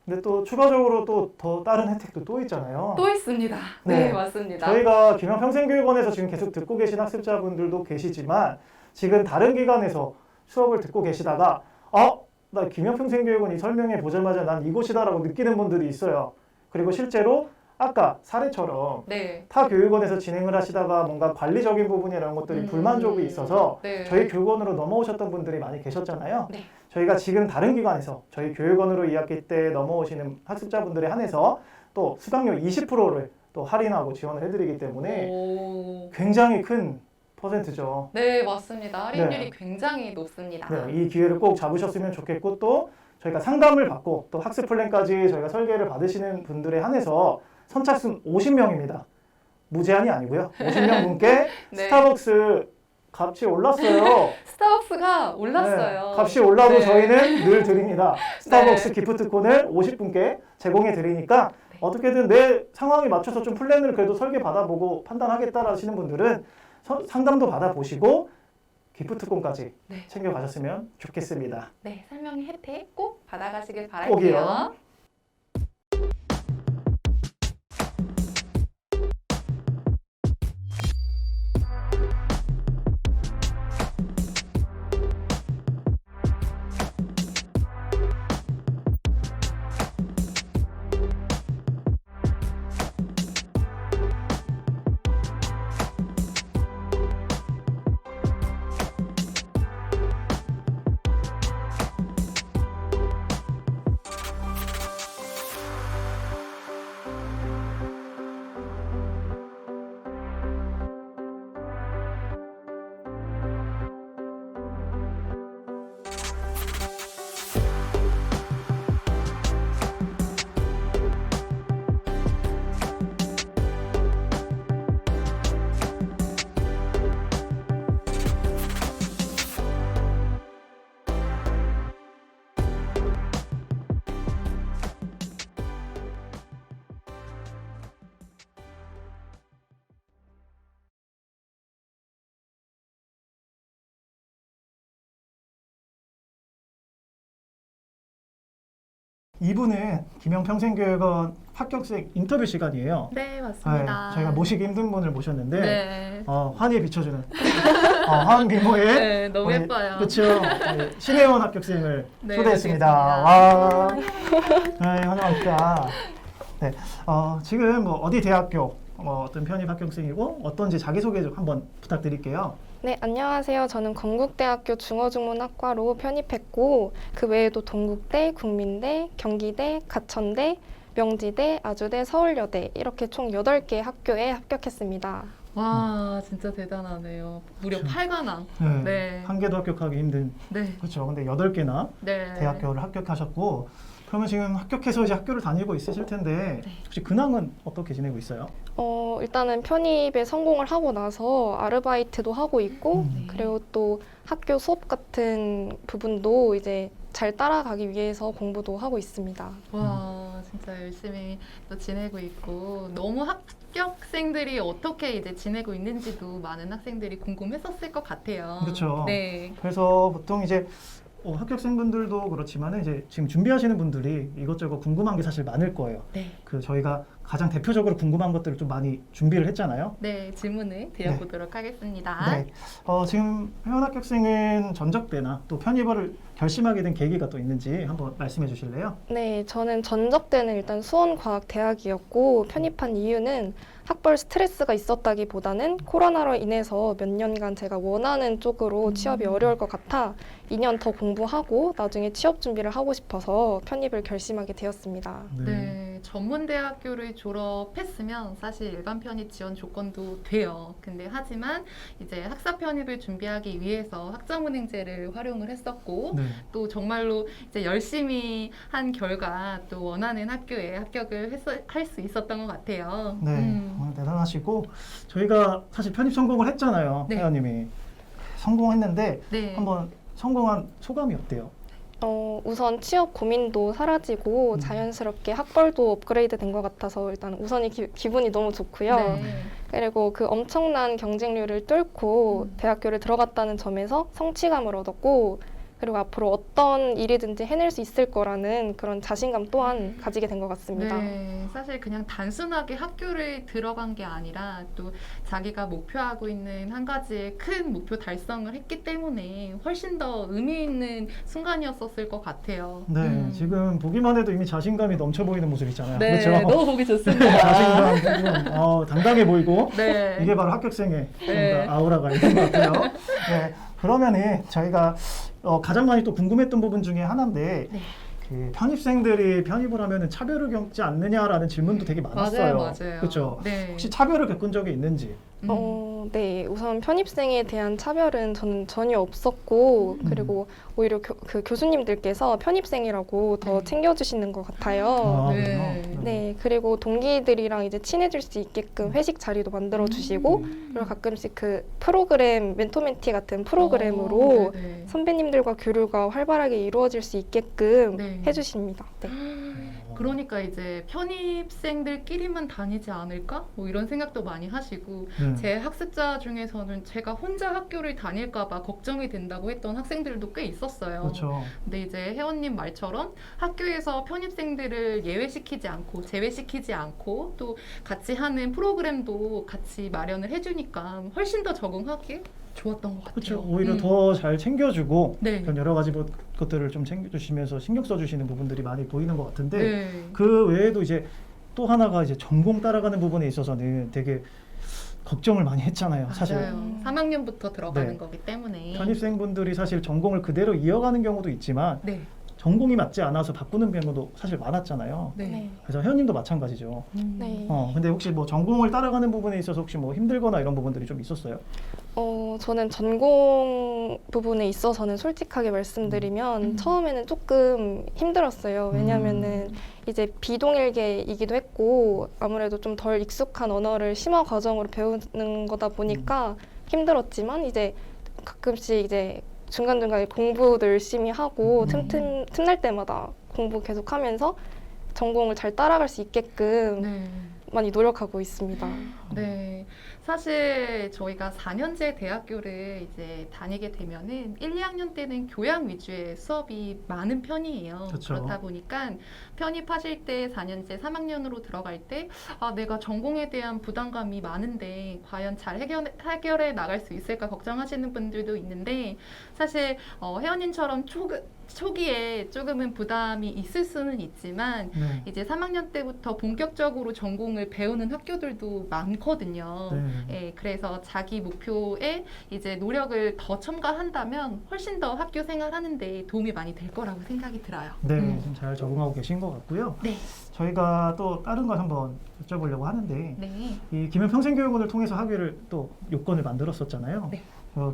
근데 또 추가적으로 또 더 다른 혜택도 또 있잖아요. 또 있습니다. 네, 네. 맞습니다. 저희가 김영평생교육원에서 지금 계속 듣고 계신 학습자분들도 계시지만 지금 다른 기관에서 수업을 듣고 계시다가 나 김영평생교육원 이 설명회 보자마자 난 이곳이다라고 느끼는 분들이 있어요. 그리고 실제로 아까 사례처럼 네. 타 교육원에서 진행을 하시다가 뭔가 관리적인 부분이나 이런 것들이 불만족이 있어서 네. 저희 교육원으로 넘어오셨던 분들이 많이 계셨잖아요. 네. 저희가 지금 다른 기관에서 저희 교육원으로 2학기 때 넘어오시는 학습자분들에 한해서 또 수강료 20%를 또 할인하고 지원을 해드리기 때문에 오. 굉장히 큰 퍼센트죠. 네, 맞습니다. 할인율이 네. 굉장히 높습니다. 네, 이 기회를 꼭 잡으셨으면 좋겠고 또 저희가 상담을 받고 또 학습 플랜까지 저희가 설계를 받으시는 분들에 한해서 선착순 50명입니다. 무제한이 아니고요. 50명 분께 네. 스타벅스 값이 올랐어요. 스타벅스가 올랐어요. 네, 값이 올라도 네. 저희는 늘 드립니다. 스타벅스 네. 기프트콘을 50분께 제공해 드리니까 어떻게든 내 상황에 맞춰서 좀 플랜을 그래도 설계 받아보고 판단하겠다 하시는 분들은 상담도 받아보시고 기프트콘까지 네. 챙겨가셨으면 좋겠습니다. 네, 설명의 혜택 꼭 받아가시길 꼭이요. 바랄게요. 이분은 김영평생교육원 합격생 인터뷰 시간이에요. 네, 맞습니다. 네, 저희가 모시기 힘든 분을 모셨는데 네. 환희에 비춰주는 화한 미모의 네, 너무 우리, 예뻐요. 그렇죠. 신혜원 합격생을 네, 초대했습니다. 와, 네, 환영합니다. 네, 지금 뭐 어디 대학교 어떤 편입 합격생이고 어떤지 자기소개 좀 한번 부탁드릴게요. 네, 안녕하세요. 저는 건국대학교 중어중문학과로 편입했고 그 외에도 동국대, 국민대, 경기대, 가천대, 명지대, 아주대, 서울여대 이렇게 총 8개 학교에 합격했습니다. 와, 진짜 대단하네요. 무려 그렇죠. 8관왕. 네, 네. 한 개도 합격하기 힘든 네. 그렇죠. 근데 8개나 네. 대학교를 합격하셨고 그러면 지금 합격해서 이제 학교를 다니고 있으실 텐데 네. 혹시 근황은 어떻게 지내고 있어요? 일단은 편입에 성공을 하고 나서 아르바이트도 하고 있고 네. 그리고 또 학교 수업 같은 부분도 이제 잘 따라가기 위해서 공부도 하고 있습니다. 와, 진짜 열심히 또 지내고 있고 너무 합격생들이 어떻게 이제 지내고 있는지도 많은 학생들이 궁금했었을 것 같아요. 그렇죠. 네. 그래서 보통 이제 합격생분들도 그렇지만 이제 지금 준비하시는 분들이 이것저것 궁금한 게 사실 많을 거예요. 네. 저희가 가장 대표적으로 궁금한 것들을 좀 많이 준비를 했잖아요. 네, 질문을 드려보도록 하겠습니다. 네. 지금 회원 합격생은 전적대나 또 편입을 결심하게 된 계기가 또 있는지 한번 말씀해 주실래요? 네, 저는 전적 때는 일단 수원과학대학이었고 편입한 이유는 학벌 스트레스가 있었다기보다는 코로나로 인해서 몇 년간 제가 원하는 쪽으로 취업이 어려울 것 같아 2년 더 공부하고 나중에 취업 준비를 하고 싶어서 편입을 결심하게 되었습니다. 네, 전문대학교를 졸업했으면 사실 일반 편입 지원 조건도 돼요. 근데 하지만 이제 학사 편입을 준비하기 위해서 학점은행제를 활용을 했었고 네. 또 정말로 이제 열심히 한 결과 또 원하는 학교에 합격을 할 수 있었던 것 같아요. 네, 정말 대단하시고 저희가 사실 편입 성공을 했잖아요. 네. 회원님이 성공했는데 네. 한번 성공한 소감이 어때요? 우선 취업 고민도 사라지고 자연스럽게 학벌도 업그레이드 된 것 같아서 일단 우선이 기분이 너무 좋고요. 네. 그리고 그 엄청난 경쟁률을 뚫고 대학교를 들어갔다는 점에서 성취감을 얻었고 그리고 앞으로 어떤 일이든지 해낼 수 있을 거라는 그런 자신감 또한 가지게 된 것 같습니다. 네, 사실 그냥 단순하게 학교를 들어간 게 아니라 또 자기가 목표하고 있는 한 가지의 큰 목표 달성을 했기 때문에 훨씬 더 의미 있는 순간이었었을 것 같아요. 네, 지금 보기만 해도 이미 자신감이 넘쳐 보이는 모습이잖아요. 네, 그렇죠? 너무 보기 좋습니다. 자신감, 당당해 보이고 네. 이게 바로 합격생의 네. 뭔가 아우라가 있는 것 같아요. 네, 그러면은 저희가 가장 많이 또 궁금했던 부분 중에 하나인데 네. 그 편입생들이 편입을 하면은 차별을 겪지 않느냐라는 질문도 되게 많았어요. 맞아요. 그렇죠. 네. 혹시 차별을 겪은 적이 있는지? 네, 우선 편입생에 대한 차별은 저는 전혀 없었고 그리고 오히려 그 교수님들께서 편입생이라고 더 네. 챙겨주시는 것 같아요. 아, 네. 그래요? 네, 그리고 동기들이랑 이제 친해질 수 있게끔 회식 자리도 만들어 주시고 그리고 가끔씩 그 프로그램 멘토멘티 같은 프로그램으로 네. 선배님들과 교류가 활발하게 이루어질 수 있게끔 네. 해주십니다. 네. 그러니까 이제 편입생들끼리만 다니지 않을까? 뭐 이런 생각도 많이 하시고 네. 제 학습자 중에서는 제가 혼자 학교를 다닐까봐 걱정이 된다고 했던 학생들도 꽤 있었어요. 그렇죠. 근데 이제 혜원님 말처럼 학교에서 편입생들을 예외시키지 않고 제외시키지 않고 또 같이 하는 프로그램도 같이 마련을 해주니까 훨씬 더 적응하기 좋았던 것 같아요. 그렇죠. 오히려 더 잘 챙겨주고 네. 그런 여러 가지 것들을 좀 챙겨주시면서 신경 써주시는 부분들이 많이 보이는 것 같은데 네. 그 외에도 이제 또 하나가 이제 전공 따라가는 부분에 있어서는 되게 걱정을 많이 했잖아요. 사실 맞아요. 3학년부터 들어가는 네. 거기 때문에. 편입생분들이 사실 전공을 그대로 이어가는 경우도 있지만 네. 전공이 맞지 않아서 바꾸는 경우도 사실 많았잖아요. 네. 그래서 회원님도 마찬가지죠. 네. 근데 혹시 뭐 전공을 따라가는 부분에 있어서 혹시 뭐 힘들거나 이런 부분들이 좀 있었어요? 저는 전공 부분에 있어서는 솔직하게 말씀드리면 처음에는 조금 힘들었어요. 왜냐하면은 이제 비동일계이기도 했고 아무래도 좀 덜 익숙한 언어를 심화 과정으로 배우는 거다 보니까 힘들었지만 이제 가끔씩 이제 중간중간에 공부도 열심히 하고 틈날 때마다 공부 계속하면서 전공을 잘 따라갈 수 있게끔 네. 많이 노력하고 있습니다. 네. 사실 저희가 4년제 대학교를 이제 다니게 되면은 1, 2학년 때는 교양 위주의 수업이 많은 편이에요. 그쵸. 그렇다 보니까 편입하실 때 4년제 3학년으로 들어갈 때 내가 전공에 대한 부담감이 많은데 과연 잘 해결해 나갈 수 있을까 걱정하시는 분들도 있는데 사실 혜원님처럼 초기에 조금은 부담이 있을 수는 있지만 네. 이제 3학년 때부터 본격적으로 전공을 배우는 학교들도 많거든요. 예, 그래서 자기 목표에 이제 노력을 더 첨가한다면 훨씬 더 학교 생활하는데 도움이 많이 될 거라고 생각이 들어요. 네, 좀 잘 적응하고 계신 것 같고요. 네. 저희가 또 다른 걸 한번 여쭤보려고 하는데 네. 이 김현평생교육원을 통해서 학위를 또 요건을 만들었었잖아요. 네.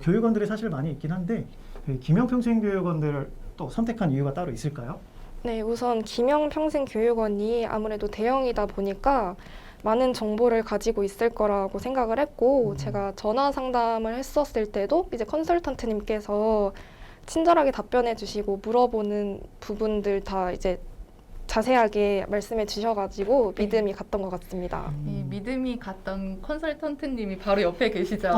교육원들이 사실 많이 있긴 한데 이 김현평생교육원들을 또 선택한 이유가 따로 있을까요? 네, 우선 김영평생교육원이 아무래도 대형이다 보니까 많은 정보를 가지고 있을 거라고 생각을 했고, 제가 전화 상담을 했었을 때도 이제 컨설턴트님께서 친절하게 답변해 주시고 물어보는 부분들 다 이제 자세하게 말씀해 주셔가지고 네. 믿음이 갔던 것 같습니다. 이 믿음이 갔던 컨설턴트님이 바로 옆에 계시죠.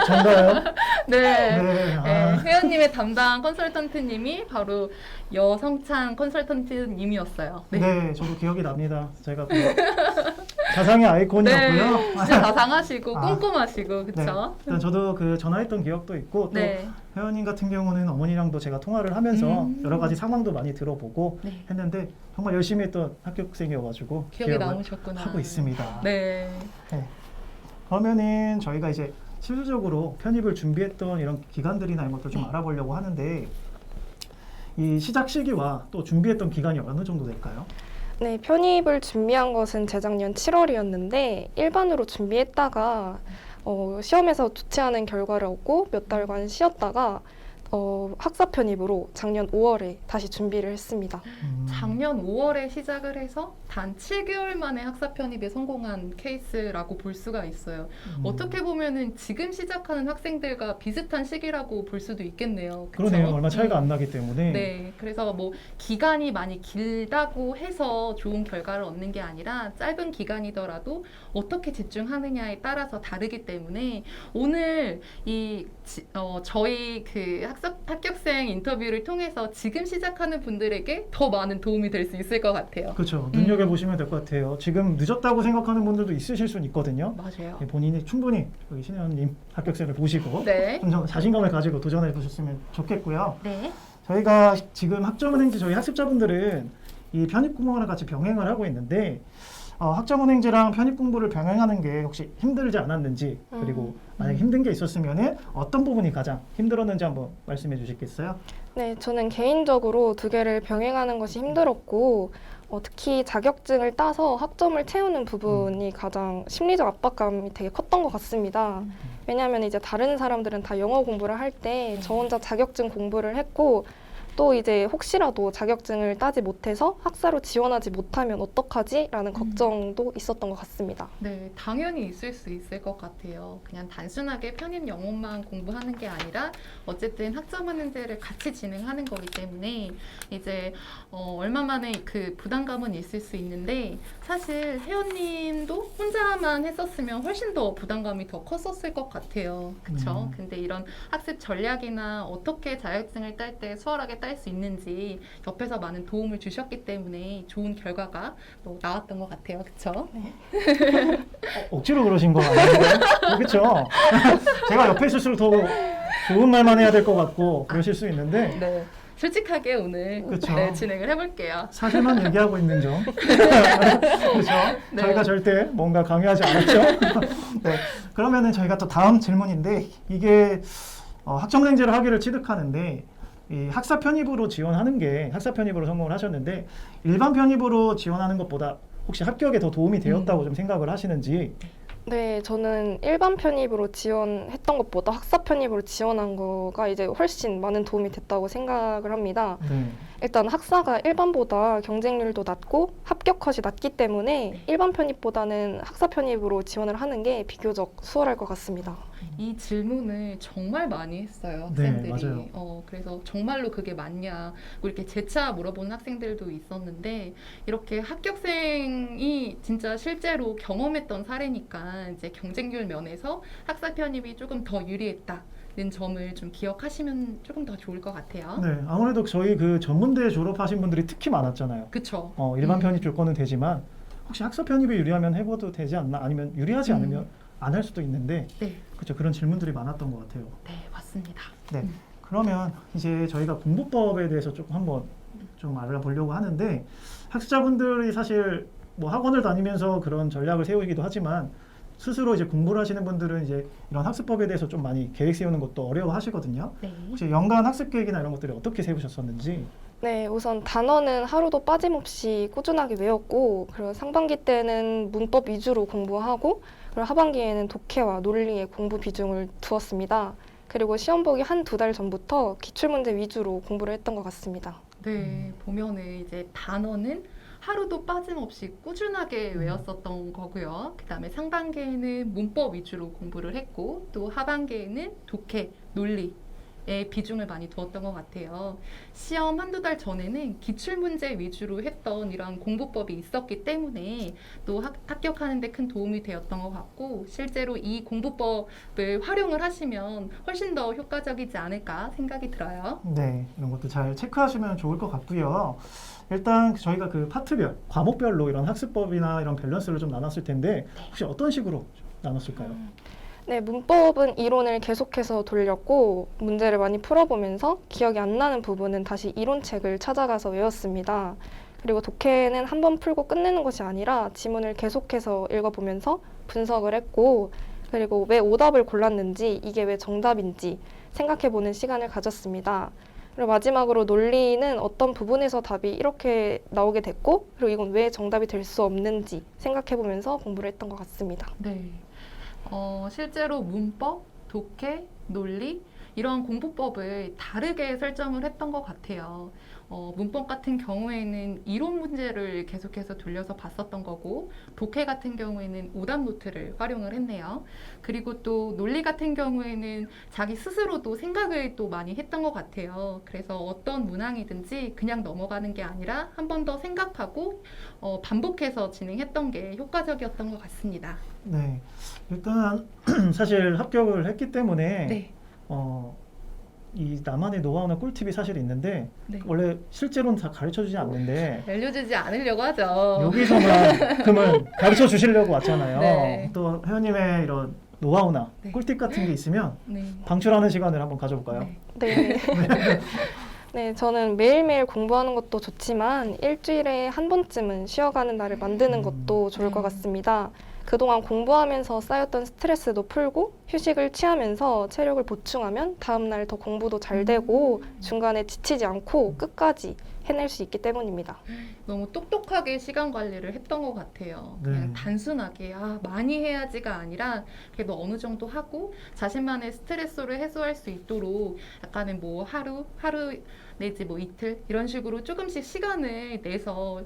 전가요? 네. 네. 아, 네, 회원님의 담당 컨설턴트님이 바로 여성찬 컨설턴트님이었어요. 네. 저도 기억이 납니다. 제가 그 자상의 아이콘이었고요. 네, 진짜 자상하시고 아. 꼼꼼하시고 네. 그쵸? 일단 저도 그 전화했던 기억도 있고 또 네. 회원님 같은 경우는 어머니랑도 제가 통화를 하면서 음. 여러 가지 상황도 많이 들어보고 네. 했는데 정말 열심히 했던 합격생이어가지고 기억에 기억을 남으셨구나. 하고 있습니다. 네. 그러면은 저희가 이제 실질적으로 편입을 준비했던 이런 기간들이나 이런 것들 좀 알아보려고 하는데 이 시작 시기와 또 준비했던 기간이 어느 정도 될까요? 네, 편입을 준비한 것은 재작년 7월이었는데 일반으로 준비했다가 시험에서 좋지 않은 결과를 얻고 몇 달간 쉬었다가 학사 편입으로 작년 5월에 다시 준비를 했습니다. 작년 5월에 시작을 해서 단 7개월 만에 학사 편입에 성공한 케이스라고 볼 수가 있어요. 어떻게 보면은 지금 시작하는 학생들과 비슷한 시기라고 볼 수도 있겠네요. 그쵸? 그러네요. 얼마 차이가 안 나기 때문에. 네, 그래서 뭐 기간이 많이 길다고 해서 좋은 결과를 얻는 게 아니라 짧은 기간이더라도 어떻게 집중하느냐에 따라서 다르기 때문에 오늘 저희 그 합격생 인터뷰를 통해서 지금 시작하는 분들에게 더 많은 도움이 될 수 있을 것 같아요. 그렇죠. 눈여겨보시면 될 것 같아요. 지금 늦었다고 생각하는 분들도 있으실 수는 있거든요. 맞아요. 네, 본인이 충분히 여기 신혜원님 합격생을 보시고 네. 좀 자신감을 가지고 도전해 보셨으면 좋겠고요. 네. 저희가 지금 학점은행제 저희 학습자분들은 이 편입 공부랑 같이 병행을 하고 있는데 학점은행제랑 편입 공부를 병행하는 게 혹시 힘들지 않았는지 그리고 만약에 힘든 게 있었으면 어떤 부분이 가장 힘들었는지 한번 말씀해 주시겠어요? 네, 저는 개인적으로 두 개를 병행하는 것이 힘들었고 특히 자격증을 따서 학점을 채우는 부분이 가장 심리적 압박감이 되게 컸던 것 같습니다. 왜냐하면 이제 다른 사람들은 다 영어 공부를 할 때 저 혼자 자격증 공부를 했고 또 이제 혹시라도 자격증을 따지 못해서 학사로 지원하지 못하면 어떡하지? 라는 걱정도 있었던 것 같습니다. 네, 당연히 있을 수 있을 것 같아요. 그냥 단순하게 편입 영어만 공부하는 게 아니라 어쨌든 학점은행제를 같이 진행하는 거기 때문에 이제 얼마만에 그 부담감은 있을 수 있는데 사실 회원님도 혼자만 했었으면 훨씬 더 부담감이 더 컸었을 것 같아요. 그렇죠? 근데 이런 학습 전략이나 어떻게 자격증을 딸 때 수월하게 딸 수 있는지 옆에서 많은 도움을 주셨기 때문에 좋은 결과가 또 나왔던 것 같아요. 그렇죠? 억지로 그러신 거 아닌가요? 그렇죠. 제가 옆에 있을수록 더 좋은 말만 해야 될 것 같고 그러실 수 있는데 네. 솔직하게 오늘 그쵸. 네, 진행을 해볼게요. 사실만 얘기하고 있는 점. 그렇죠. 네. 저희가 절대 뭔가 강요하지 않았죠. 네. 그러면은 저희가 또 다음 질문인데 이게 학점은행제를 하기를 취득하는데 이 학사 편입으로 지원하는 게 학사 편입으로 성공을 하셨는데 일반 편입으로 지원하는 것보다 혹시 합격에 더 도움이 되었다고 좀 생각을 하시는지. 네, 저는 일반 편입으로 지원했던 것보다 학사 편입으로 지원한 거가 이제 훨씬 많은 도움이 됐다고 생각을 합니다. 네. 일단 학사가 일반보다 경쟁률도 낮고 합격컷이 낮기 때문에 일반 편입보다는 학사 편입으로 지원을 하는 게 비교적 수월할 것 같습니다. 이 질문을 정말 많이 했어요, 네, 학생들이. 맞아요. 그래서 정말로 그게 맞냐, 뭐 이렇게 재차 물어보는 학생들도 있었는데 이렇게 합격생이 진짜 실제로 경험했던 사례니까 이제 경쟁률 면에서 학사 편입이 조금 더 유리했다는 점을 좀 기억하시면 조금 더 좋을 것 같아요. 네. 아무래도 저희 그 전문대 졸업하신 분들이 특히 많았잖아요. 그쵸? 일반 편입 조건은 되지만 혹시 학사 편입이 유리하면 해봐도 되지 않나? 아니면 유리하지 않으면 안 할 수도 있는데 네, 그렇죠. 그런 질문들이 많았던 것 같아요. 네, 맞습니다. 네. 그러면 이제 저희가 공부법에 대해서 조금 한번 좀 알아보려고 하는데 학습자분들이 사실 뭐 학원을 다니면서 그런 전략을 세우기도 하지만 스스로 이제 공부를 하시는 분들은 이제 이런 학습법에 대해서 좀 많이 계획 세우는 것도 어려워하시거든요. 네. 혹시 연간 학습 계획이나 이런 것들이 어떻게 세우셨었는지. 네, 우선 단어는 하루도 빠짐없이 꾸준하게 외웠고, 그리고 상반기 때는 문법 위주로 공부하고, 그리고 하반기에는 독해와 논리의 공부 비중을 두었습니다. 그리고 시험 보기 한 두 달 전부터 기출문제 위주로 공부를 했던 것 같습니다. 네, 보면은 이제 단어는 하루도 빠짐없이 꾸준하게 외웠었던 거고요. 그다음에 상반기에는 문법 위주로 공부를 했고 또 하반기에는 독해, 논리에 비중을 많이 두었던 것 같아요. 시험 한두 달 전에는 기출문제 위주로 했던 이런 공부법이 있었기 때문에 또 합격하는 데 큰 도움이 되었던 것 같고 실제로 이 공부법을 활용을 하시면 훨씬 더 효과적이지 않을까 생각이 들어요. 네, 이런 것도 잘 체크하시면 좋을 것 같고요. 일단 저희가 그 파트별, 과목별로 이런 학습법이나 이런 밸런스를 좀 나눴을 텐데 혹시 어떤 식으로 나눴을까요? 네, 문법은 이론을 계속해서 돌렸고 문제를 많이 풀어보면서 기억이 안 나는 부분은 다시 이론책을 찾아가서 외웠습니다. 그리고 독해는 한 번 풀고 끝내는 것이 아니라 지문을 계속해서 읽어보면서 분석을 했고 그리고 왜 오답을 골랐는지 이게 왜 정답인지 생각해보는 시간을 가졌습니다. 그리고 마지막으로 논리는 어떤 부분에서 답이 이렇게 나오게 됐고 그리고 이건 왜 정답이 될 수 없는지 생각해보면서 공부를 했던 것 같습니다. 네. 실제로 문법, 독해, 논리 이런 공부법을 다르게 설정을 했던 것 같아요. 문법 같은 경우에는 이론 문제를 계속해서 돌려서 봤었던 거고 독해 같은 경우에는 오답 노트를 활용을 했네요. 그리고 또 논리 같은 경우에는 자기 스스로도 생각을 또 많이 했던 것 같아요. 그래서 어떤 문항이든지 그냥 넘어가는 게 아니라 한 번 더 생각하고 반복해서 진행했던 게 효과적이었던 것 같습니다. 네, 일단 사실 합격을 했기 때문에 네. 이 나만의 노하우나 꿀팁이 사실 있는데 네. 원래 실제로는 다 가르쳐주지 않는데 알려주지 않으려고 하죠. 여기서만큼은 가르쳐 주시려고 왔잖아요. 네. 또 회원님의 이런 노하우나 네. 꿀팁 같은 게 있으면 네. 방출하는 시간을 한번 가져볼까요? 네. 네. 네, 저는 매일매일 공부하는 것도 좋지만 일주일에 한 번쯤은 쉬어가는 날을 만드는 것도 좋을 것 같습니다. 그동안 공부하면서 쌓였던 스트레스도 풀고 휴식을 취하면서 체력을 보충하면 다음날 더 공부도 잘 되고 중간에 지치지 않고 끝까지 해낼 수 있기 때문입니다. 너무 똑똑하게 시간 관리를 했던 것 같아요. 네. 그냥 단순하게 많이 해야지가 아니라 그래도 어느 정도 하고 자신만의 스트레스를 해소할 수 있도록 약간은 뭐 하루 내지 뭐 이틀 이런 식으로 조금씩 시간을 내서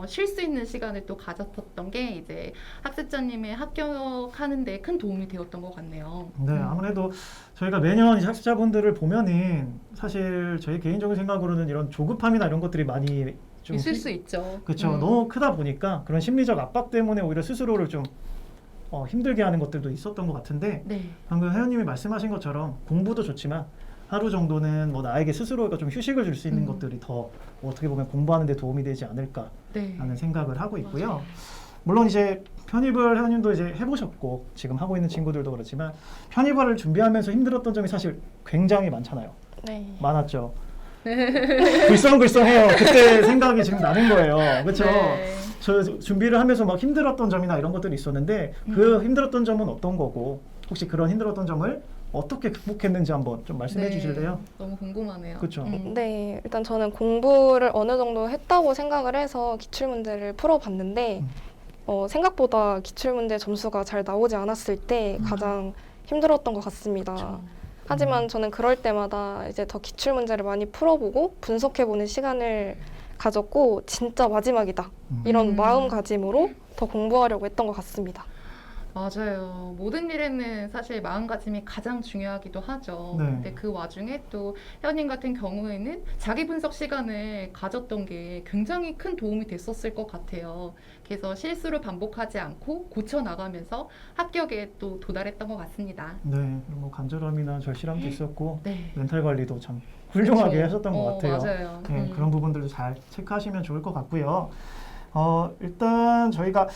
쉴 수 있는 시간을 또 가졌었던 게 이제 학습자님의 합격하는 데 큰 도움이 되었던 것 같네요. 네, 아무래도 저희가 매년 이제 학습자분들을 보면은 사실 저희 개인적인 생각으로는 이런 조급함이나 이런 것들이 많이 좀 있을 수 있죠. 그렇죠. 너무 크다 보니까 그런 심리적 압박 때문에 오히려 스스로를 좀 힘들게 하는 것들도 있었던 것 같은데 네. 방금 회원님이 말씀하신 것처럼 공부도 좋지만 하루 정도는 뭐 나에게 스스로가 좀 휴식을 줄 수 있는 것들이 더 어떻게 보면 공부하는 데 도움이 되지 않을까라는 네. 생각을 하고 있고요. 맞아요. 물론 이제 편입을 회원님도 이제 해보셨고 지금 하고 있는 친구들도 그렇지만 편입을 준비하면서 힘들었던 점이 사실 굉장히 많잖아요. 네. 많았죠. 글썽글썽해요. 그때 생각이 지금 나는 거예요. 그렇죠? 네. 저 준비를 하면서 막 힘들었던 점이나 이런 것들이 있었는데 그 힘들었던 점은 어떤 거고 혹시 그런 힘들었던 점을 어떻게 극복했는지 한번 좀 말씀해 네. 주실래요? 너무 궁금하네요. 그쵸. 네, 일단 저는 공부를 어느 정도 했다고 생각을 해서 기출문제를 풀어봤는데 생각보다 기출문제 점수가 잘 나오지 않았을 때 가장 힘들었던 것 같습니다. 그렇죠. 하지만 저는 그럴 때마다 이제 더 기출문제를 많이 풀어보고 분석해보는 시간을 가졌고 진짜 마지막이다 이런 마음가짐으로 더 공부하려고 했던 것 같습니다. 맞아요. 모든 일에는 사실 마음가짐이 가장 중요하기도 하죠. 네. 근데 그 와중에 또 회원님 같은 경우에는 자기 분석 시간을 가졌던 게 굉장히 큰 도움이 됐었을 것 같아요. 그래서 실수를 반복하지 않고 고쳐 나가면서 합격에 또 도달했던 것 같습니다. 네, 뭐 간절함이나 절실함도 있었고 네. 멘탈 관리도 참 훌륭하게 그렇죠. 하셨던 것 같아요. 맞아요. 네, 그런 부분들도 잘 체크하시면 좋을 것 같고요. 일단 저희가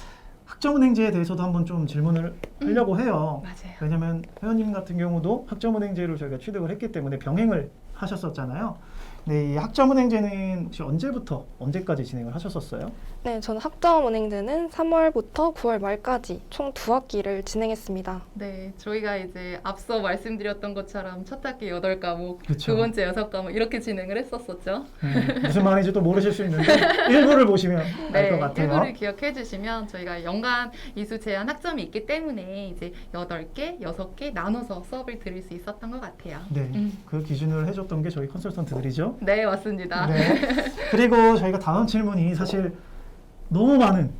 학점은행제에 대해서도 한번 좀 질문을 하려고 해요. 맞아요. 왜냐면 회원님 같은 경우도 학점은행제로 저희가 취득을 했기 때문에 병행을 하셨었잖아요. 네, 이 학점은행제는 혹시 언제부터 언제까지 진행을 하셨었어요? 네, 저는 학점은행제는 3월부터 9월 말까지 총 2학기를 진행했습니다. 네, 저희가 이제 앞서 말씀드렸던 것처럼 첫 학기 8과목, 그쵸. 두 번째 6과목 이렇게 진행을 했었었죠. 무슨 말인지 또 모르실 수 있는데 일부를 보시면 알 것 같아요. 일부를 기억해 주시면 저희가 연간 이수 제한 학점이 있기 때문에 이제 8개, 6개 나눠서 수업을 들을 수 있었던 것 같아요. 네, 그 기준을 해줬던 게 저희 컨설턴트들이죠. 맞죠? 네, 맞습니다. 네. 그리고 저희가 다음 질문이 사실 너무 많은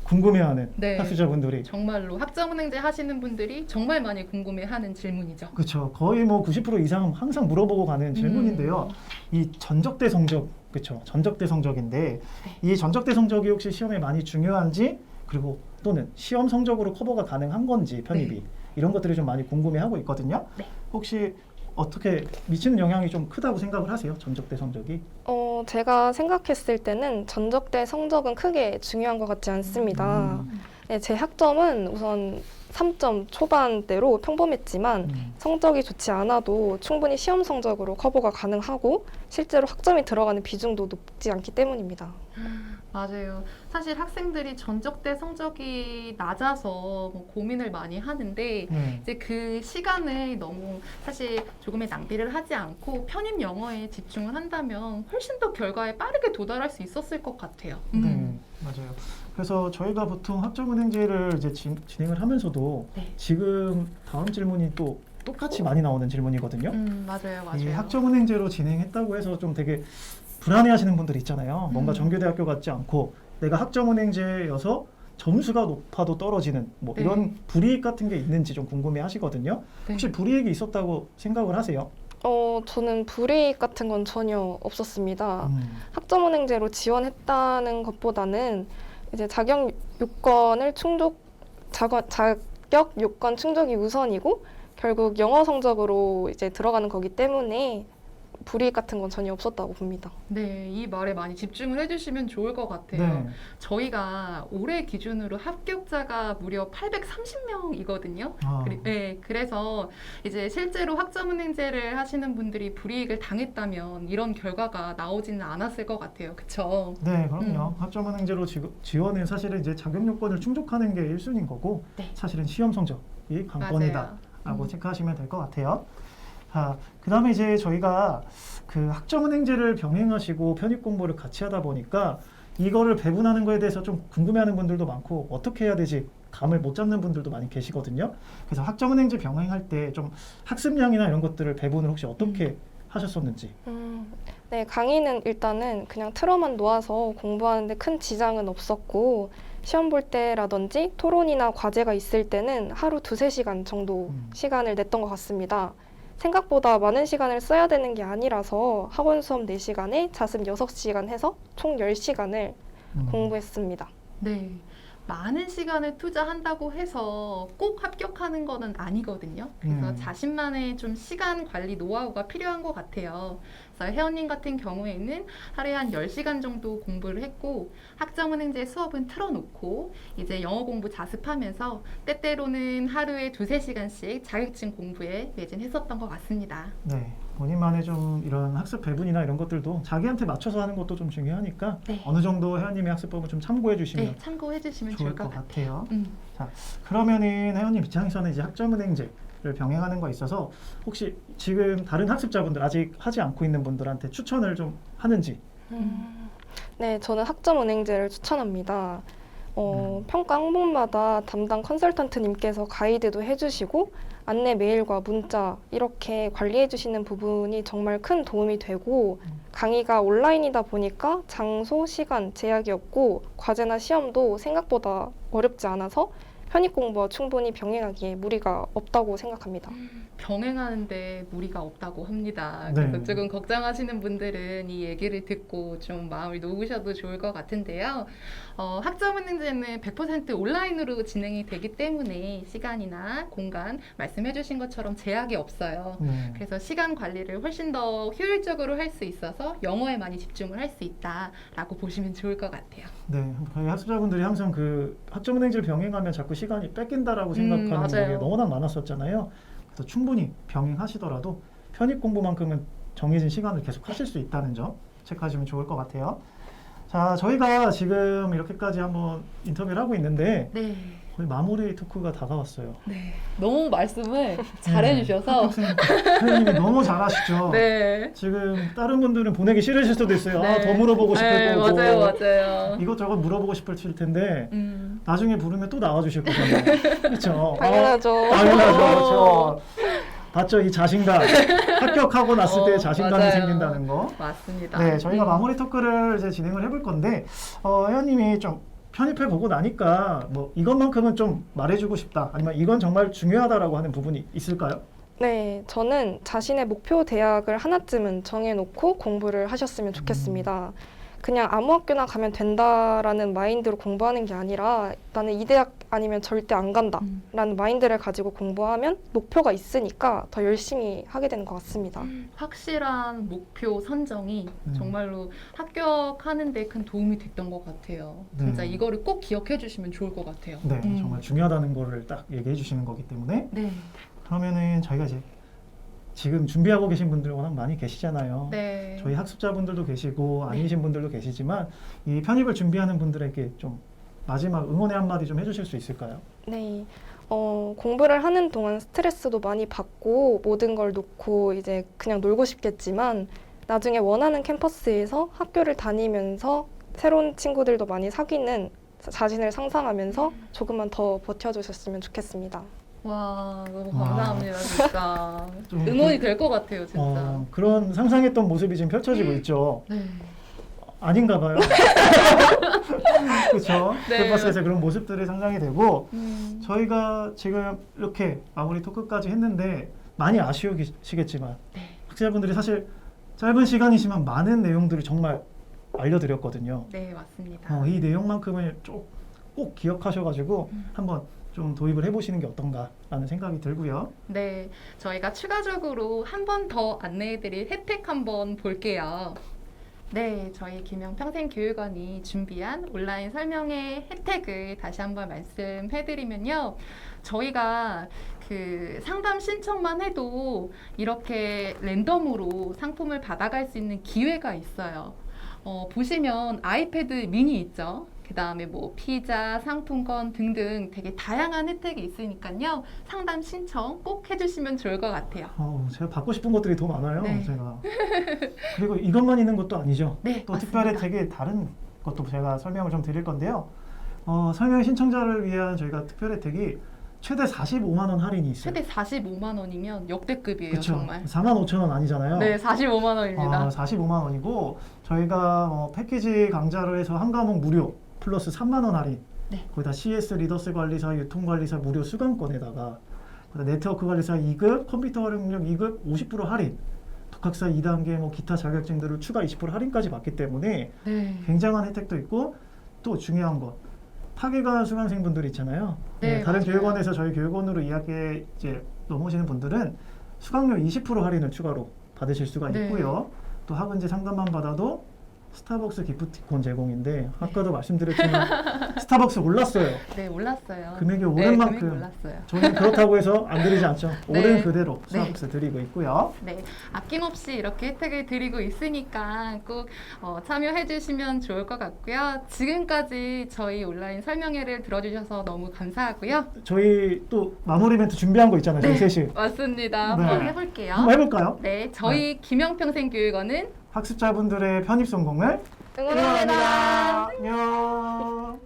궁금해하는 네. 학습자분들이 정말로 학점은행제 하시는 분들이 정말 많이 궁금해하는 질문이죠. 그렇죠. 거의 뭐 90% 이상 항상 물어보고 가는 질문인데요. 이 전적대 성적, 그렇죠. 전적대 성적인데 이 전적대 성적이 혹시 시험에 많이 중요한지 그리고 또는 시험 성적으로 커버가 가능한 건지 편입이 이런 것들이 좀 많이 궁금해하고 있거든요. 네. 혹시 어떻게 미치는 영향이 좀 크다고 생각을 하세요? 전적대 성적이? 제가 생각했을 때는 전적대 성적은 크게 중요한 것 같지 않습니다. 네, 제 학점은 우선 3점 초반대로 평범했지만 성적이 좋지 않아도 충분히 시험 성적으로 커버가 가능하고 실제로 학점이 들어가는 비중도 높지 않기 때문입니다. 맞아요. 사실 학생들이 전적대 성적이 낮아서 뭐 고민을 많이 하는데 이제 그 시간을 너무 사실 조금의 낭비를 하지 않고 편입 영어에 집중을 한다면 훨씬 더 결과에 빠르게 도달할 수 있었을 것 같아요. 네, 맞아요. 그래서 저희가 보통 학점은행제를 이제 진행을 하면서도 네. 지금 다음 질문이 또 똑같이 많이 나오는 질문이거든요. 맞아요, 이 맞아요. 학점은행제로 진행했다고 해서 좀 되게 불안해하시는 분들 있잖아요. 뭔가 전교대학교 같지 않고 내가 학점은행제여서 점수가 높아도 떨어지는 뭐 네. 이런 불이익 같은 게 있는지 좀 궁금해하시거든요. 네. 혹시 불이익이 있었다고 생각을 하세요? 저는 불이익 같은 건 전혀 없었습니다. 학점은행제로 지원했다는 것보다는 이제 자격 요건 충족이 우선이고 결국 영어 성적으로 이제 들어가는 거기 때문에 불이익 같은 건 전혀 없었다고 봅니다. 네, 이 말에 많이 집중을 해주시면 좋을 것 같아요. 네. 저희가 올해 기준으로 합격자가 무려 830명이거든요. 네, 그래서 이제 실제로 학점은행제를 하시는 분들이 불이익을 당했다면 이런 결과가 나오지는 않았을 것 같아요. 그쵸? 네, 그럼요. 학점은행제로 지원은 사실은 이제 자격 요건을 충족하는 게 1순위인 거고 네. 사실은 시험 성적이 관건이다라고 맞아요. 체크하시면 될 것 같아요. 그 다음에 이제 저희가 그 학점은행제를 병행하시고 편입 공부를 같이 하다 보니까 이거를 배분하는 거에 대해서 좀 궁금해하는 분들도 많고 어떻게 해야 되지 감을 못 잡는 분들도 많이 계시거든요. 그래서 학점은행제 병행할 때 좀 학습량이나 이런 것들을 배분을 혹시 어떻게 하셨었는지. 네, 강의는 일단은 그냥 틀어만 놓아서 공부하는데 큰 지장은 없었고 시험 볼 때라든지 토론이나 과제가 있을 때는 하루 2-3시간 정도 시간을 냈던 것 같습니다. 생각보다 많은 시간을 써야 되는 게 아니라서 학원 수업 4시간에 자습 6시간 해서 총 10시간을 공부했습니다. 네. 많은 시간을 투자한다고 해서 꼭 합격하는 거는 아니거든요. 그래서 자신만의 좀 시간 관리 노하우가 필요한 것 같아요. 그래서 혜원님 같은 경우에는 하루에 한 10시간 정도 공부를 했고 학점은행제 수업은 틀어놓고 이제 영어 공부 자습하면서 때때로는 하루에 2-3시간씩 자격증 공부에 매진했었던 것 같습니다. 네, 본인만의 좀 이런 학습 배분이나 이런 것들도 자기한테 맞춰서 하는 것도 좀 중요하니까 네. 어느 정도 혜연님의 학습법을 좀 참고해 주시면 네, 참고해 주시면 좋을 좋을 것 것 같아요. 같아요. 자, 그러면은 혜연님 입장에서는 이제 학점은행제를 병행하는 거에 있어서 혹시 지금 다른 학습자분들 아직 하지 않고 있는 분들한테 추천을 좀 하는지. 네, 저는 학점은행제를 추천합니다. 평가 항목마다 담당 컨설턴트님께서 가이드도 해주시고 안내 메일과 문자 이렇게 관리해 주시는 부분이 정말 큰 도움이 되고 강의가 온라인이다 보니까 장소, 시간 제약이 없고 과제나 시험도 생각보다 어렵지 않아서 편입 공부와 충분히 병행하기에 무리가 없다고 생각합니다. 병행하는데 무리가 없다고 합니다. 네. 그래서 조금 걱정하시는 분들은 이 얘기를 듣고 좀 마음을 놓으셔도 좋을 것 같은데요. 학점은행제는 100% 온라인으로 진행이 되기 때문에 시간이나 공간 말씀해 주신 것처럼 제약이 없어요. 그래서 시간 관리를 훨씬 더 효율적으로 할 수 있어서 영어에 많이 집중을 할 수 있다라고 보시면 좋을 것 같아요. 네, 저희 학습자분들이 항상 그 학점은행제를 병행하면 자꾸 시간이 뺏긴다라고 생각하는 맞아요. 게 너무나 많았었잖아요. 그래서 충분히 병행하시더라도 편입 공부만큼은 정해진 시간을 계속 하실 수 있다는 점 체크하시면 좋을 것 같아요. 자, 저희가 지금 이렇게까지 한번 인터뷰를 하고 있는데 네. 거의 마무리 토크가 다가왔어요. 네. 너무 말씀을 잘해주셔서. 선생님이 너무 잘하시죠? 네. 지금 다른 분들은 보내기 싫으실 수도 있어요. 네. 더 물어보고 싶을 네, 거고. 맞아요. 이것저것 물어보고 싶을 텐데 나중에 부르면 또 나와주실 거잖아요. 그렇죠? 당연하죠. 당연하죠. 그렇죠. 봤죠? 이 자신감. 합격하고 났을 때 자신감이 맞아요. 생긴다는 거. 맞습니다. 네, 저희가 마무리 토크를 이제 진행을 해볼 건데, 회원님이 좀 편입해 보고 나니까 뭐 이것만큼은 좀 말해주고 싶다. 아니면 이건 정말 중요하다라고 하는 부분이 있을까요? 네, 저는 자신의 목표 대학을 하나쯤은 정해놓고 공부를 하셨으면 좋겠습니다. 그냥 아무 학교나 가면 된다라는 마인드로 공부하는 게 아니라 나는 이 대학 아니면 절대 안 간다라는 마인드를 가지고 공부하면 목표가 있으니까 더 열심히 하게 되는 것 같습니다. 확실한 목표 선정이 정말로 합격하는 데 큰 도움이 됐던 것 같아요. 진짜 네. 이거를 꼭 기억해 주시면 좋을 것 같아요. 네, 정말 중요하다는 거를 딱 얘기해 주시는 거기 때문에 네. 그러면은 저희가 이제 지금 준비하고 계신 분들 워낙 많이 계시잖아요. 네. 저희 학습자분들도 계시고 아니신 분들도 계시지만 이 편입을 준비하는 분들에게 좀 마지막 응원의 한마디 좀 해주실 수 있을까요? 네, 공부를 하는 동안 스트레스도 많이 받고 모든 걸 놓고 이제 그냥 놀고 싶겠지만 나중에 원하는 캠퍼스에서 학교를 다니면서 새로운 친구들도 많이 사귀는 자신을 상상하면서 조금만 더 버텨주셨으면 좋겠습니다. 와, 너무 감사합니다, 진짜. 좀 응원이 될 것 같아요, 진짜. 그런 상상했던 모습이 지금 펼쳐지고 있죠. 네. 아닌가 봐요. 그렇죠. 네. 캠퍼스에서 그런 모습들이 상상이 되고 음. 저희가 지금 이렇게 마무리 토크까지 했는데 많이 아쉬우시겠지만 네. 학생분들이 사실 짧은 시간이지만 많은 내용들을 정말 알려드렸거든요. 네, 맞습니다. 이 내용만큼을 꼭 기억하셔가지고 한번 좀 도입을 해보시는 게 어떤가라는 생각이 들고요. 네, 저희가 추가적으로 한 번 더 안내해드릴 혜택 한번 볼게요. 네, 저희 김영평생교육원이 준비한 온라인 설명회 혜택을 다시 한번 말씀해드리면요. 저희가 그 상담 신청만 해도 이렇게 랜덤으로 상품을 받아갈 수 있는 기회가 있어요. 보시면 아이패드 미니 있죠? 그 다음에 뭐 피자, 상품권 등등 되게 다양한 혜택이 있으니까요. 상담 신청 꼭 해주시면 좋을 것 같아요. 제가 받고 싶은 것들이 더 많아요. 네. 제가. 그리고 이것만 있는 것도 아니죠. 네, 또 맞습니다. 특별 혜택이 다른 것도 제가 설명을 좀 드릴 건데요. 설명 신청자를 위한 저희가 특별 혜택이 최대 45만 원 할인이 있어요. 최대 45만 원이면 역대급이에요, 그쵸? 정말. 45,000원 아니잖아요. 네, 45만 원입니다. 45만 원이고 저희가 패키지 강좌를 해서 한 과목 무료 플러스 3만 원 할인. 네. 거기다 CS 리더스 관리사, 유통 관리사 무료 수강권에다가 거기다 네트워크 관리사 2급, 컴퓨터 활용력 2급 50% 할인. 독학사 2단계 뭐 기타 자격증들을 추가 20% 할인까지 받기 때문에 네. 굉장한 혜택도 있고 또 중요한 것 파괴가 수강생분들 있잖아요. 네, 다른 맞아요. 교육원에서 저희 교육원으로 이야기에 이제 넘어오시는 분들은 수강료 20% 할인을 추가로 받으실 수가 네. 있고요. 또 학원제 상담만 받아도 스타벅스 기프티콘 제공인데 아까도 말씀드렸지만 스타벅스 올랐어요. 네, 올랐어요. 금액이 네, 오른 만큼 금액이 올랐어요. 저희는 그렇다고 해서 안 드리지 않죠. 네. 오른 그대로 스타벅스 드리고 있고요. 네, 아낌없이 이렇게 혜택을 드리고 있으니까 꼭 참여해 주시면 좋을 것 같고요. 지금까지 저희 온라인 설명회를 들어주셔서 너무 감사하고요. 저희 또 마무리 멘트 준비한 거 있잖아요. 저희 셋이 맞습니다. 네. 한번 해볼게요. 한번 해볼까요? 네, 저희 김영평생교육원은 학습자분들의 편입 성공을 응원합니다. 안녕.